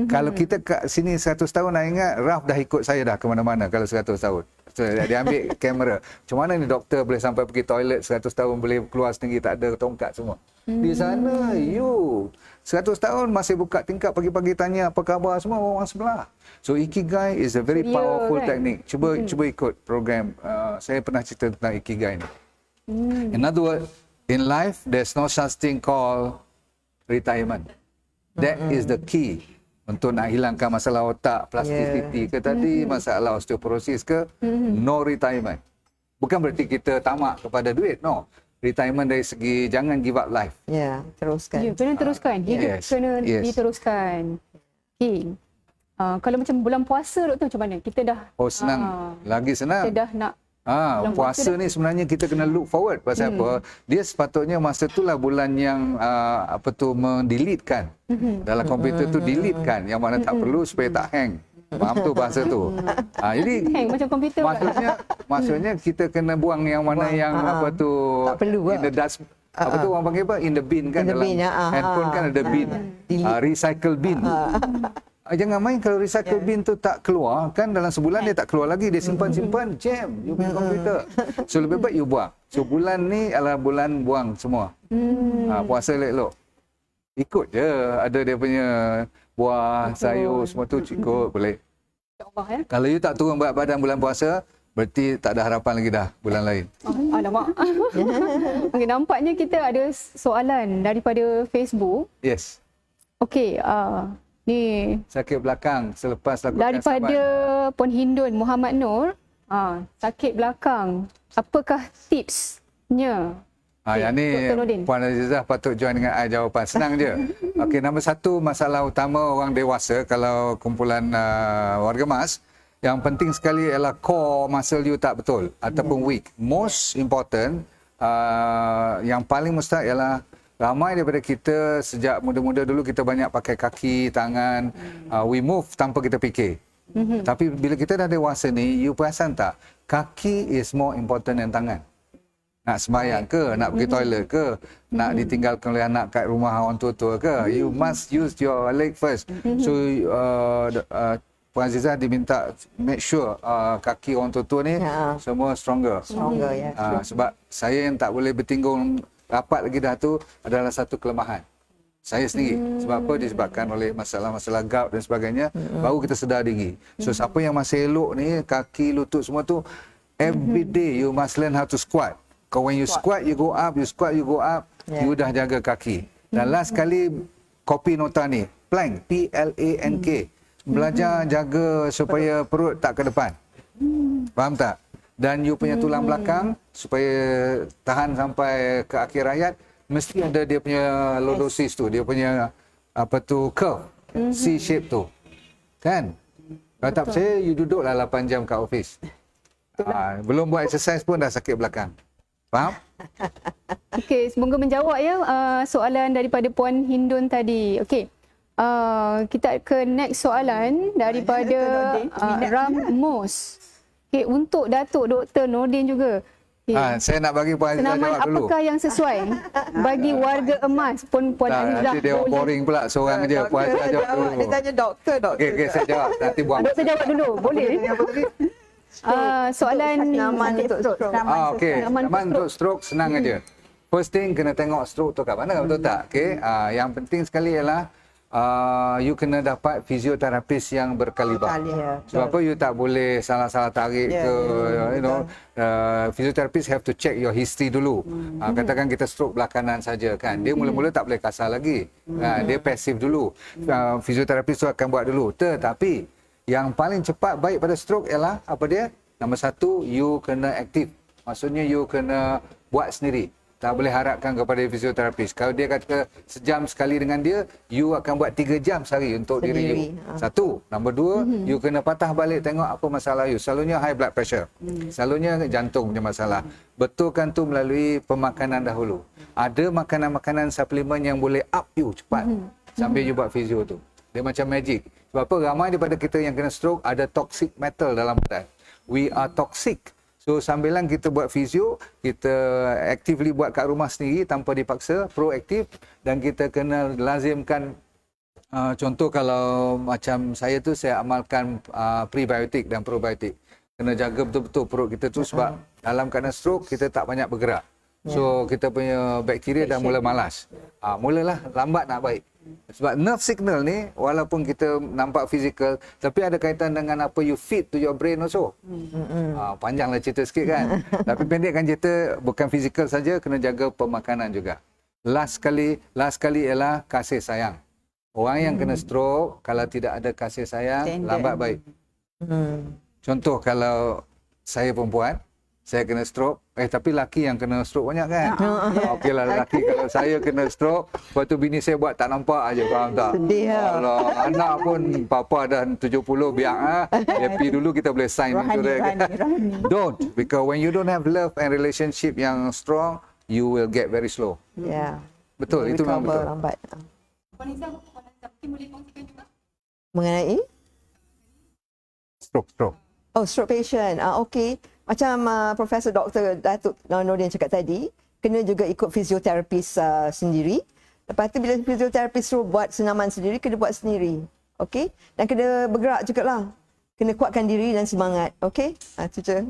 Kalau kita kat sini 100 tahun, nak ingat Raf dah ikut saya dah ke mana-mana kalau 100 tahun. So, dia ambil kamera. Macam mana ni doktor boleh sampai pergi toilet 100 tahun boleh keluar sendiri, tak ada tongkat semua. Di sana, you 100 tahun masih buka tingkap pagi-pagi tanya apa khabar semua orang sebelah. So Ikigai is a very powerful technique. Cuba ikut program. Saya pernah cerita tentang Ikigai ni. In other words, in life there's no such thing called retirement. That is the key untuk nak hilangkan masalah otak, plasticity ke tadi, masalah osteoporosis ke, no retirement. Bukan berarti kita tamak kepada duit, no. Retirement dari segi jangan give up life. Teruskan. Kena teruskan. Hidup kena diteruskan. Okay. Kalau macam bulan puasa doktor macam mana? Kita dah senang. Lagi senang. Kita dah nak puasa ni sebenarnya kita kena look forward. Pasal apa? Dia sepatutnya masa itulah bulan yang mendelete kan. Dalam komputer tu delete kan, yang mana tak perlu supaya tak hang. Faham tu bahasa tu. Jadi Hang macam komputer pula. maksudnya kita kena buang yang mana yang apa tu, Tak perlu in the dust, apa tu orang panggil apa, in the bin kan, In the dalam bin, handphone kan ada bin, recycle bin. Jangan main kalau recycle bin tu tak keluar kan, dalam sebulan dia tak keluar lagi, dia simpan jam you punya komputer. So lebih baik you buang. So bulan ni adalah bulan buang semua. Puasa elok-elok. Ikut je, ada dia punya buah, sayur semua tu ikut boleh. InsyaAllah ya. Kalau you tak turun berat badan bulan puasa, berarti tak ada harapan lagi dah bulan lain. Alamak. Okay, nampaknya kita ada soalan daripada Facebook. Yes. Okey, ni Sakit belakang selepas lakukan daripada Puan Hindun Muhammad Nur. Sakit belakang. Apakah tipsnya? Yang ni Dr. Nordin. Puan Azizah patut join dengan I jawapan. Senang je. Okey, nombor satu, masalah utama orang dewasa kalau kumpulan warga emas, yang penting sekali ialah core muscle you tak betul ataupun weak. Most important, yang paling mustahil ialah ramai daripada kita sejak muda-muda dulu kita banyak pakai kaki, tangan, we move tanpa kita fikir. Tapi bila kita dah dewasa ni, you perasan tak? Kaki is more important than tangan. Nak sembahyang ke, nak pergi toilet ke, nak ditinggalkan oleh anak kat rumah orang tua-tua ke, you must use your leg first. So Puan Azizah diminta make sure kaki orang tua-tua ni semua stronger. Stronger, ya. Sebab saya yang tak boleh bertinggung rapat lagi dah tu adalah satu kelemahan saya sendiri. Sebab apa? Disebabkan oleh masalah-masalah gout dan sebagainya, baru kita sedar diri. So siapa yang masih elok ni, kaki, lutut semua tu, every day you must learn how to squat. Because when you squat, you go up, you squat, you go up, you dah jaga kaki. Dan last kali copy nota ni, plank, P-L-A-N-K. Belajar jaga supaya perut tak ke depan. Faham tak? Dan you punya tulang belakang supaya tahan sampai ke akhir hayat, mesti ada dia punya lordosis tu, dia punya apa tu, curve, C shape tu. Kan? Kalau tak percaya, you duduklah 8 jam kat office. Belum buat exercise pun dah sakit belakang. Faham? Okey, semoga menjawab ya soalan daripada Puan Hindun tadi. Okey. Kita ke next soalan daripada Ram Mus. Okay, untuk Datuk Dr. Nordin juga. Okay. Saya nak bagi Puan Azizah Senaman jawab dulu. apakah yang sesuai bagi warga emas pun Puan Azizah? Nanti dia orang boring pula seorang je. Puan Azizah jawab dulu. Dia tanya doktor. Okey, saya jawab. Nanti buang. Doktor jawab dulu, boleh? Soalan Senaman untuk stroke. Okey. Senaman untuk stroke senang aja. First thing kena tengok stroke tu kat mana, betul tak? Okey. Yang penting sekali ialah you kena dapat fisioterapis yang berkaliber. Sebab apa? You tak boleh salah-salah tarik ke, you know. Fisioterapis have to check your history dulu. Katakan kita stroke belah kanan saja kan. Dia mula-mula tak boleh kasar lagi. Dia pasif dulu. Fisioterapis tu akan buat dulu. Tetapi yang paling cepat baik pada stroke ialah apa dia? Nombor satu, you kena aktif. Maksudnya you kena buat sendiri. Tak boleh harapkan kepada fisioterapis. Kalau dia kata sejam sekali dengan dia, you akan buat 3 jam sehari untuk diri you. Satu. Nombor dua, you kena patah balik tengok apa masalah you. Selalunya high blood pressure. Selalunya jantung punya masalah. Betulkan tu melalui pemakanan dahulu. Ada makanan-makanan suplemen yang boleh up you cepat. Sambil you buat fizio tu. Dia macam magic. Sebab apa? Ramai daripada kita yang kena stroke ada toxic metal dalam badan. We are toxic. So sambilan kita buat fizio, kita actively buat kat rumah sendiri tanpa dipaksa, proaktif, dan kita kena lazimkan contoh kalau macam saya tu saya amalkan prebiotik dan probiotik. Kena jaga betul-betul perut kita tu sebab dalam keadaan stroke kita tak banyak bergerak. So kita punya bakteria dah mula malas. Mulalah lambat nak baik. Sebab nerve signal ni walaupun kita nampak fizikal tapi ada kaitan dengan apa you feed to your brain also. Panjanglah cerita sikit kan. Tapi pendekkan cerita bukan fizikal saja, kena jaga pemakanan juga. Last kali ialah kasih sayang. Orang yang kena stroke kalau tidak ada kasih sayang lambat baik. Contoh kalau saya perempuan, saya kena stroke, tapi laki yang kena stroke banyak kan? Okeylah laki kalau saya kena stroke, lepas tu bini saya buat tak nampak aja, faham tak? Sedih lah. Allah, anak pun papa dah 70 biar happy dulu kita boleh sign insurance. Don't, because when you don't have love and relationship yang strong, you will get very slow. Ya. Betul, itu memang betul. Lambat. Puan Azizah, mungkin boleh kongsikan juga? Mengenai stroke. Oh, stroke patient. Okey. Macam Profesor Dr. Datuk Nordin cakap tadi, kena juga ikut fisioterapis sendiri. Lepas tu bila fisioterapis suruh buat senaman sendiri, kena buat sendiri. Okey? Dan kena bergerak jugalah. Kena kuatkan diri dan semangat. Okey? Itu je.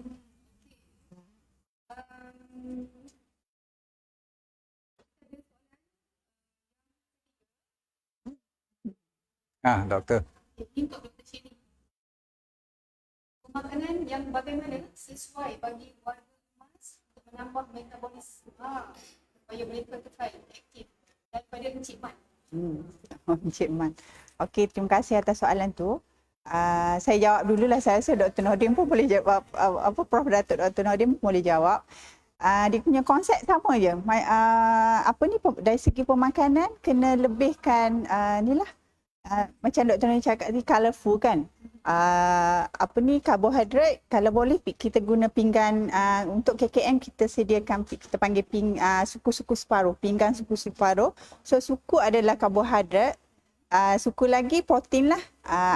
Doktor. Untuk Dr. Shirley. Makanan yang bagaimana sesuai bagi warga emas untuk menambah metabolisme supaya mereka kekal aktif daripada Encik Man. Encik Man. Okey, terima kasih atas soalan tu. Saya jawab dululah. Saya rasa Dr. Nordin pun boleh jawab, Prof. Datuk Dr. Nordin pun boleh jawab. Dia punya konsep sama je. Dari segi pemakanan kena lebihkan macam Dr. Nordin cakap tadi, colourful kan. Karbohidrat kalau boleh kita guna pinggan. Untuk KKM kita sediakan, kita panggil suku-suku separuh, pinggan suku separuh. So suku adalah karbohidrat, suku lagi protein lah,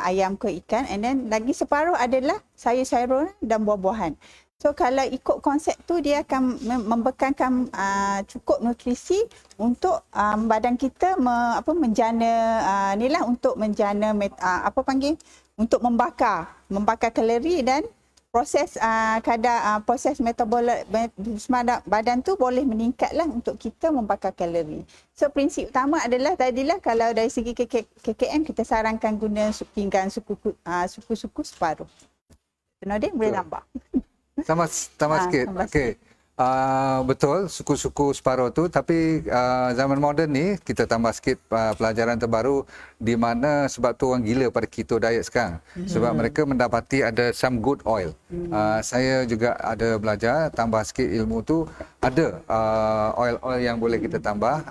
ayam ke ikan, and then lagi separuh adalah sayur-sayuran dan buah-buahan. So kalau ikut konsep tu, dia akan membekalkan cukup nutrisi untuk badan kita menjana untuk menjana untuk membakar kalori dan proses proses metabolisme badan tu boleh meningkatlah untuk kita membakar kalori. So prinsip utama adalah tadilah, kalau dari segi KKM kita sarankan guna pinggan suku-suku separuh. Nordin boleh tambah. Tambah sikit. Okey. Betul, suku-suku separuh tu, tapi zaman moden ni kita tambah sikit pelajaran terbaru di mana sebab tu orang gila pada keto diet sekarang. Sebab mereka mendapati ada some good oil. Saya juga ada belajar, tambah sikit ilmu tu, ada oil-oil yang boleh kita tambah,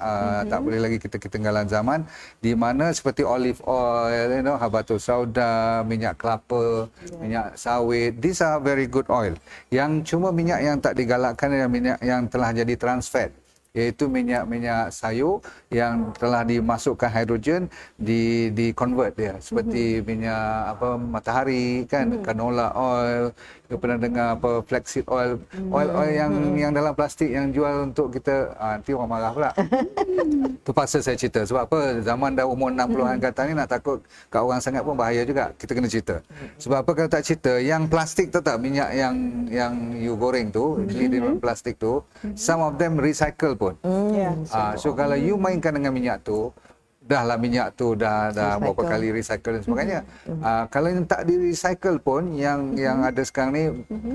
tak boleh lagi kita ketinggalan zaman, di mana seperti olive oil, habatus sauda, minyak kelapa, minyak sawit. These are very good oil. Yang cuma minyak yang tak digalakkan adalah minyak yang telah jadi trans fat, iaitu minyak-minyak sayur yang telah dimasukkan hidrogen, di convert dia seperti minyak matahari kan, canola oil. Kita pernah dengar flaxseed oil, oil yang dalam plastik yang jual untuk kita, nanti orang marah pula. Terpaksa saya cerita sebab apa, zaman dah umur 60-an kata ni, nak takut kat orang sangat pun bahaya juga, kita kena cerita. Sebab apa kalau tak cerita, yang plastik tu tak, minyak yang you goreng tu, di dalam plastik tu, some of them recycle pun. So kalau you mainkan dengan minyak tu, dahlah minyak tu dah berapa kali recycle dan sebagainya. Kalau yang tak di recycle pun, yang ada sekarang ni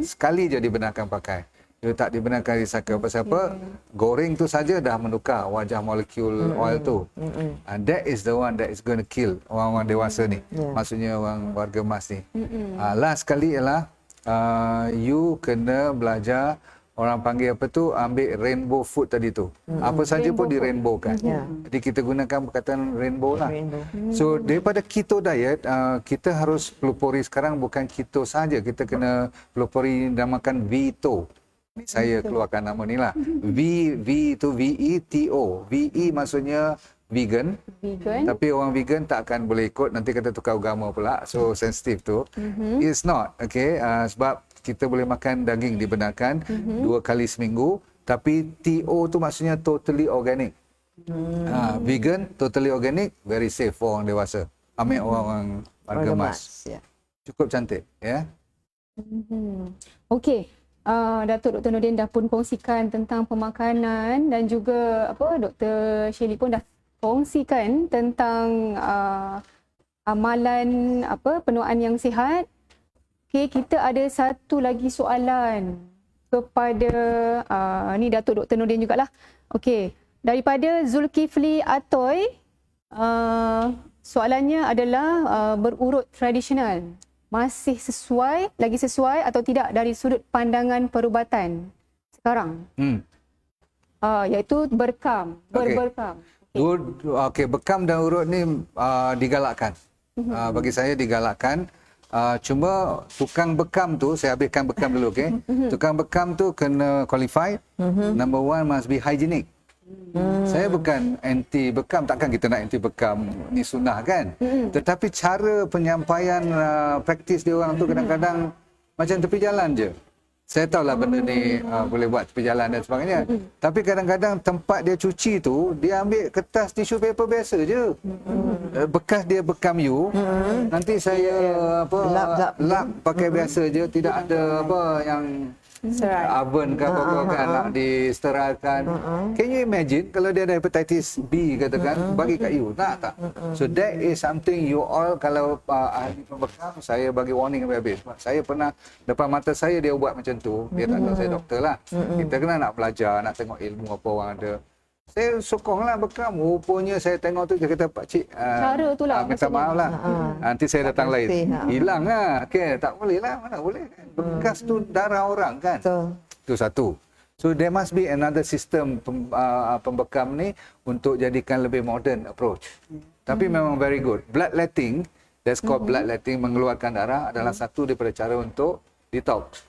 sekali je dibenarkan pakai. Dia tak dibenarkan recycle. Pasal apa? Goreng tu saja dah menukar wajah molekul oil tu. And that is the one that is going to kill orang-orang dewasa ni. Maksudnya orang warga emas ni. Last sekali ialah you kena belajar, orang panggil ambil rainbow food tadi tu. Apa saja pun di rainbow kan. Jadi kita gunakan perkataan rainbow lah. So daripada keto diet, kita harus pelopori sekarang bukan keto saja. Kita kena pelopori namakan VETO. Saya keluarkan nama ni lah. V itu VETO. VE maksudnya vegan. Tapi orang vegan tak akan boleh ikut, nanti kata tukar agama pula. So sensitif tu. It's not. Okay. Sebab kita boleh makan daging dibenarkan 2 kali seminggu, tapi TO tu maksudnya totally organic. Vegan, totally organic, very safe for orang dewasa. Ambil orang warga emas. Cukup cantik, ya. Okey. Datuk Dr. Nordin dah pun kongsikan tentang pemakanan, dan juga Dr. Shirley pun dah kongsikan tentang amalan penuaan yang sihat. Okey, kita ada satu lagi soalan kepada ni Datuk Dr. Nordin jugalah. Okey, daripada Zulkifli Atoy, soalannya adalah berurut tradisional. Masih lagi sesuai atau tidak dari sudut pandangan perubatan sekarang? Iaitu berkam, berberkam. Okey, bekam dan urut ni digalakkan. Bagi saya digalakkan. Cuma tukang bekam tu, saya habiskan bekam dulu, okey. Tukang bekam tu kena qualified. Number one, must be hygienic. Saya bukan anti bekam, takkan kita nak anti bekam ni sunnah kan. Tetapi cara penyampaian praktis dia orang tu kadang-kadang macam tepi jalan je. Saya tahulah benda ni boleh buat tepi jalan dan sebagainya. Tapi kadang-kadang tempat dia cuci tu, dia ambil kertas tisu paper biasa je. Bekas dia bekam you, nanti saya lap pakai biasa je, tidak ada apa yang oven ke apa kan nak disteralkan. Can you imagine kalau dia ada hepatitis B katakan bagi kat you, tak? So that is something you all, kalau ahli pembekam, saya bagi warning habis-habis. Saya pernah depan mata saya dia buat macam tu. Dia tak tahu saya doktor lah. Kita kena nak belajar, nak tengok ilmu apa orang ada. Saya sokonglah bekam. Rupanya saya tengok tu, dia kata, Pakcik, Cara tu lah minta maksudnya. maaf lah. Nanti saya datang lain. Hilang lah. Okay, tak boleh lah. Mana boleh. Bekas tu darah orang kan. Betul. Itu satu. So there must be another system pembekam ni untuk jadikan lebih modern approach. Tapi memang very good. Bloodletting, that's called bloodletting, mengeluarkan darah adalah satu daripada cara untuk detox.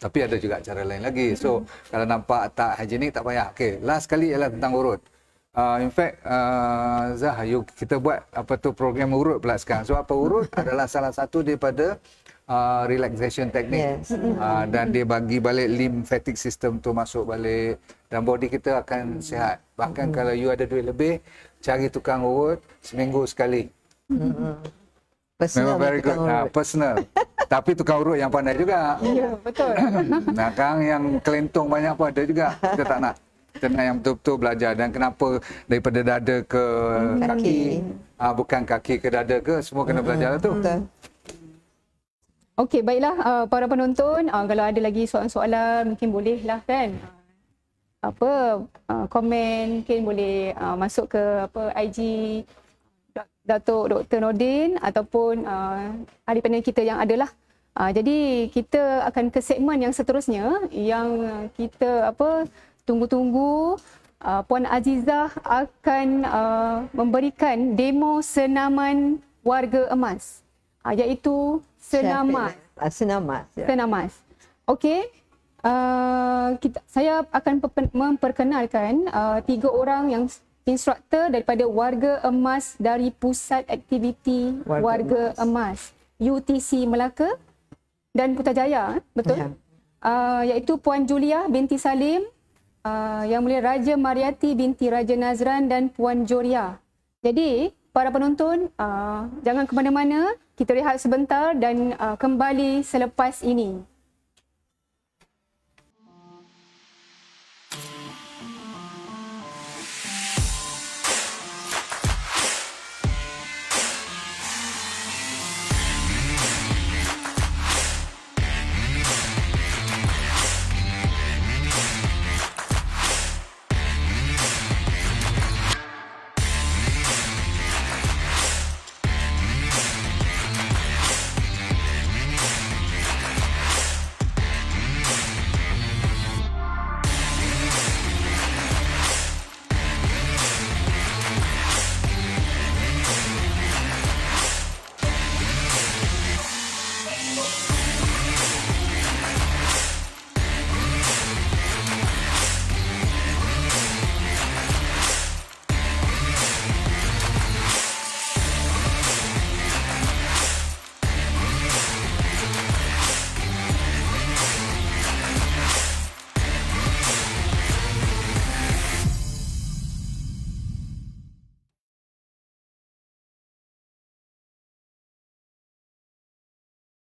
Tapi ada juga cara lain lagi. So kalau nampak tak hygienik tak payah. Okay, last kali ialah tentang urut. In fact, Zah, kita buat apa tu program urut pula sekarang. So apa urut adalah salah satu daripada relaxation technique. Dan dia bagi balik lymphatic system tu masuk balik dan body kita akan sihat. Bahkan kalau you ada duit lebih, cari tukang urut seminggu sekali. Personal Memang very good. Personal. Tapi tukang urut yang pandai juga. Ya, betul. Nah, kan yang kelentong banyak pun ada juga. Kita tak nak. Kita nak yang betul-betul belajar. Dan kenapa daripada dada ke kaki. Bukan kaki ke dada ke. Semua kena belajar lah tu. Okey, baiklah para penonton, kalau ada lagi soalan-soalan mungkin bolehlah kan. Komen, mungkin boleh masuk ke IG Datuk Dr. Nordin ataupun ahli panel kita yang adalah. Jadi kita akan ke segmen yang seterusnya yang kita tunggu-tunggu. Puan Azizah akan memberikan demo senaman warga emas, iaitu senamas. Senamas. Ya. Senamas. Okey. Saya akan memperkenalkan 3 orang yang instruktor daripada Warga Emas dari Pusat Aktiviti Warga Emas UTC Melaka dan Putrajaya, betul? Ya. Iaitu Puan Julia binti Salim, Yang Mulia Raja Mariati binti Raja Nazran dan Puan Joria. Jadi, para penonton, jangan ke mana-mana, kita rehat sebentar dan kembali selepas ini.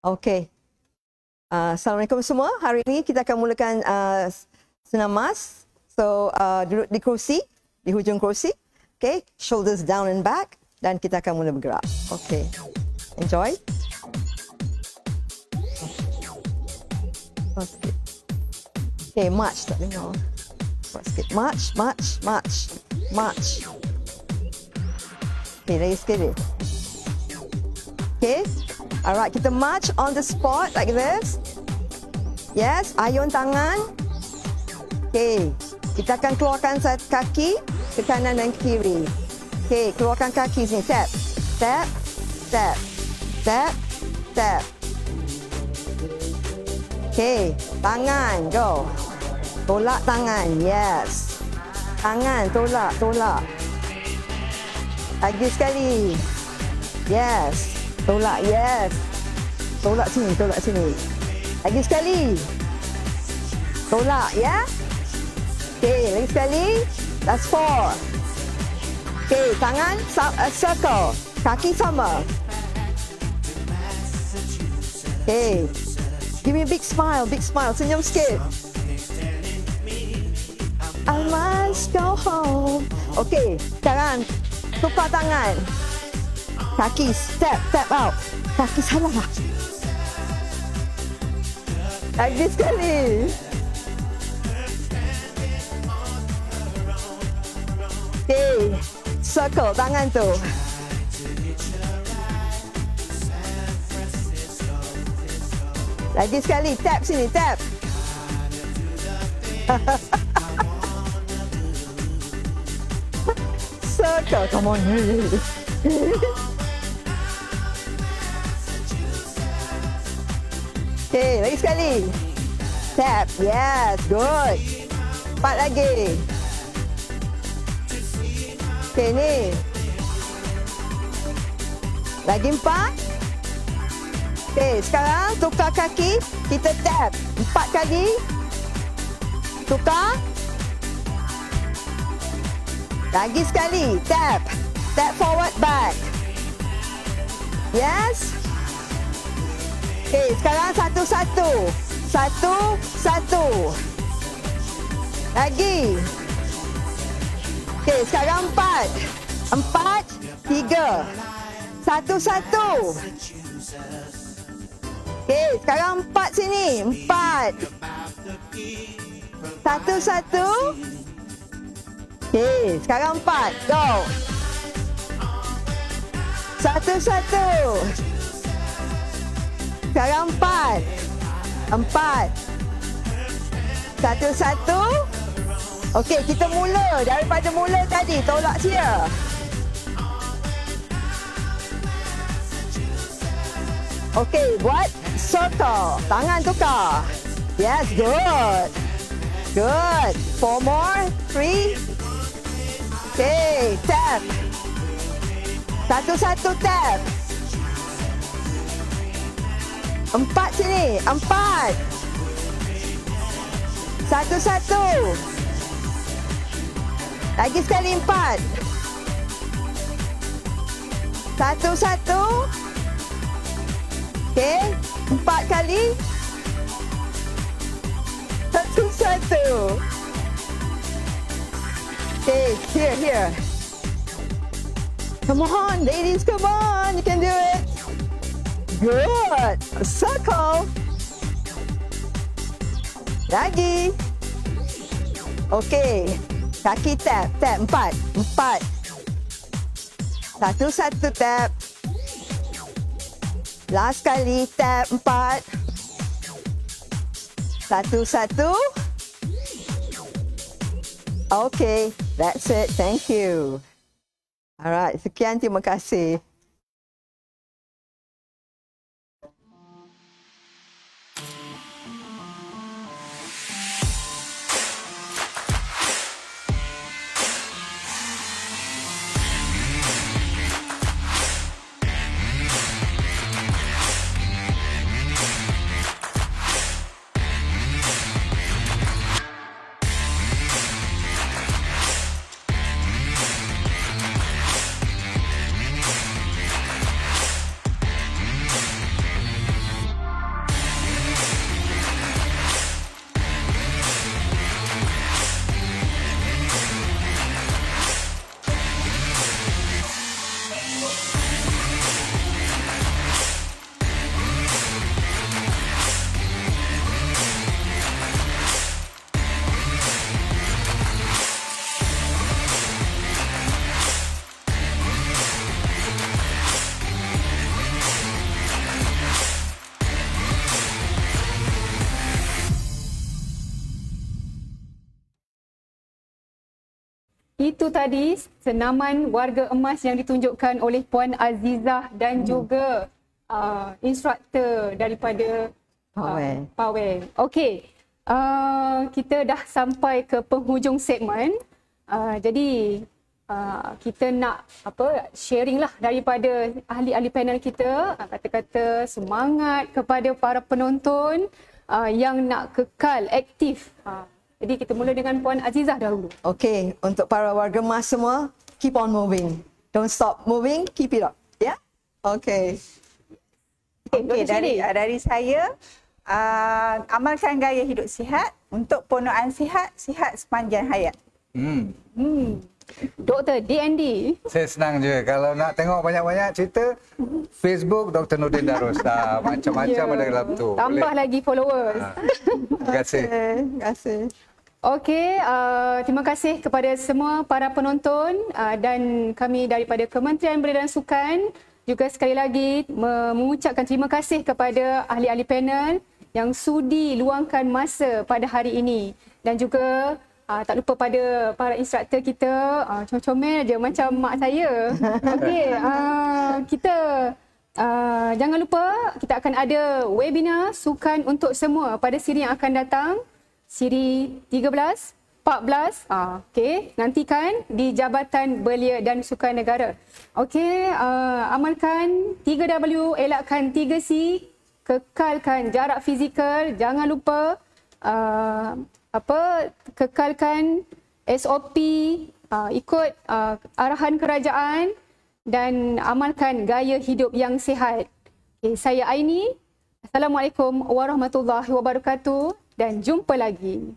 Okey. Assalamualaikum semua. Hari ini kita akan mulakan senamas. So, duduk di kerusi, di hujung kerusi. Okey, shoulders down and back dan kita akan mula bergerak. Okey. Enjoy. Okey. Okey, march tak dengar. Sikit. March, march, march. March. Okey, lagi sikit. Okey. Alright, kita march on the spot like this. Yes, ayun tangan. Okay, kita akan keluarkan satu kaki ke kanan dan kiri. Okay, keluarkan kaki sini. Step, step, step, step, step. Okay, tangan, go. Tolak tangan. Yes. Tangan tolak, tolak. Lagi sekali. Yes. Tolak, yes. Tolak sini, tolak sini. Lagi sekali. Tolak, ya. Okey, lagi sekali. Last 4. Okey, tangan circle. Kaki sama. Okey. Give me a big smile, senyum sikit. I must go home. Okey, sekarang tukar tangan. Kaki step out. Kaki salah. Lagi sekali. Okey, circle tangan tu. Lagi sekali, tap sini, tap. Circle, come on. Okay, lagi sekali. Tap, yes, good. 4 lagi. Okay, ni. Lagi 4. Okay, sekarang tukar kaki, kita tap 4 kali. Tukar. Lagi sekali, tap. Tap forward, back. Yes. Okay, sekarang satu-satu. Satu-satu. Lagi. Okay, sekarang 4. 4, 3. Satu-satu. Okey, sekarang 4 sini. 4. Satu-satu. Okey, sekarang 4. Go. Satu-satu. Sekarang 4. 4. Satu-satu. Okey, kita mula. Daripada mula tadi, tolak sia. Okey, buat circle. Tangan tukar. Yes, good. Good. 4 more. 3. Okey, tap. Satu-satu tap. 4 sini. 4. Satu-satu. Lagi sekali 4. Satu-satu. Okey, 4 kali. Satu-satu. Okey, here. Come on, ladies, come on. You can do it. Good. Circle. Lagi. Okey, kaki tap. 4. Satu-satu tap. Last kali, tap 4. Satu-satu. Okay, that's it. Thank you. Alright, sekian, terima kasih. Itu tadi senaman warga emas yang ditunjukkan oleh Puan Azizah dan juga instruktor daripada Pawai. Pawai. Okey. kita dah sampai ke penghujung segmen. Jadi kita nak sharing lah daripada ahli-ahli panel kita, kata-kata semangat kepada para penonton yang nak kekal aktif. Jadi kita mula dengan Puan Azizah dahulu. Okay, untuk para warga emas semua, keep on moving. Don't stop moving, keep it up. Ya? Yeah? Okay. Okey, dari saya, amalkan gaya hidup sihat untuk penuaan sihat, sihat sepanjang hayat. Dr. DND. Saya senang je. Kalau nak tengok banyak-banyak cerita, Facebook Dr. Nordin Darus. Macam-macam ada dalam tu. Tambah lagi followers. Terima kasih. Terima kasih. Okey, terima kasih kepada semua para penonton dan kami daripada Kementerian Belia dan Sukan juga sekali lagi mengucapkan terima kasih kepada ahli-ahli panel yang sudi luangkan masa pada hari ini, dan juga tak lupa pada para instruktor kita, comel je macam mak saya. Okey, kita jangan lupa kita akan ada webinar sukan untuk semua pada siri yang akan datang, siri 13, 14. Okey, nantikan di Jabatan Belia dan Sukan Negara. Okey, amalkan 3W, elakkan 3C, kekalkan jarak fizikal, jangan lupa kekalkan SOP, ikut arahan kerajaan dan amalkan gaya hidup yang sihat. Okay, saya Aini. Assalamualaikum warahmatullahi wabarakatuh dan jumpa lagi.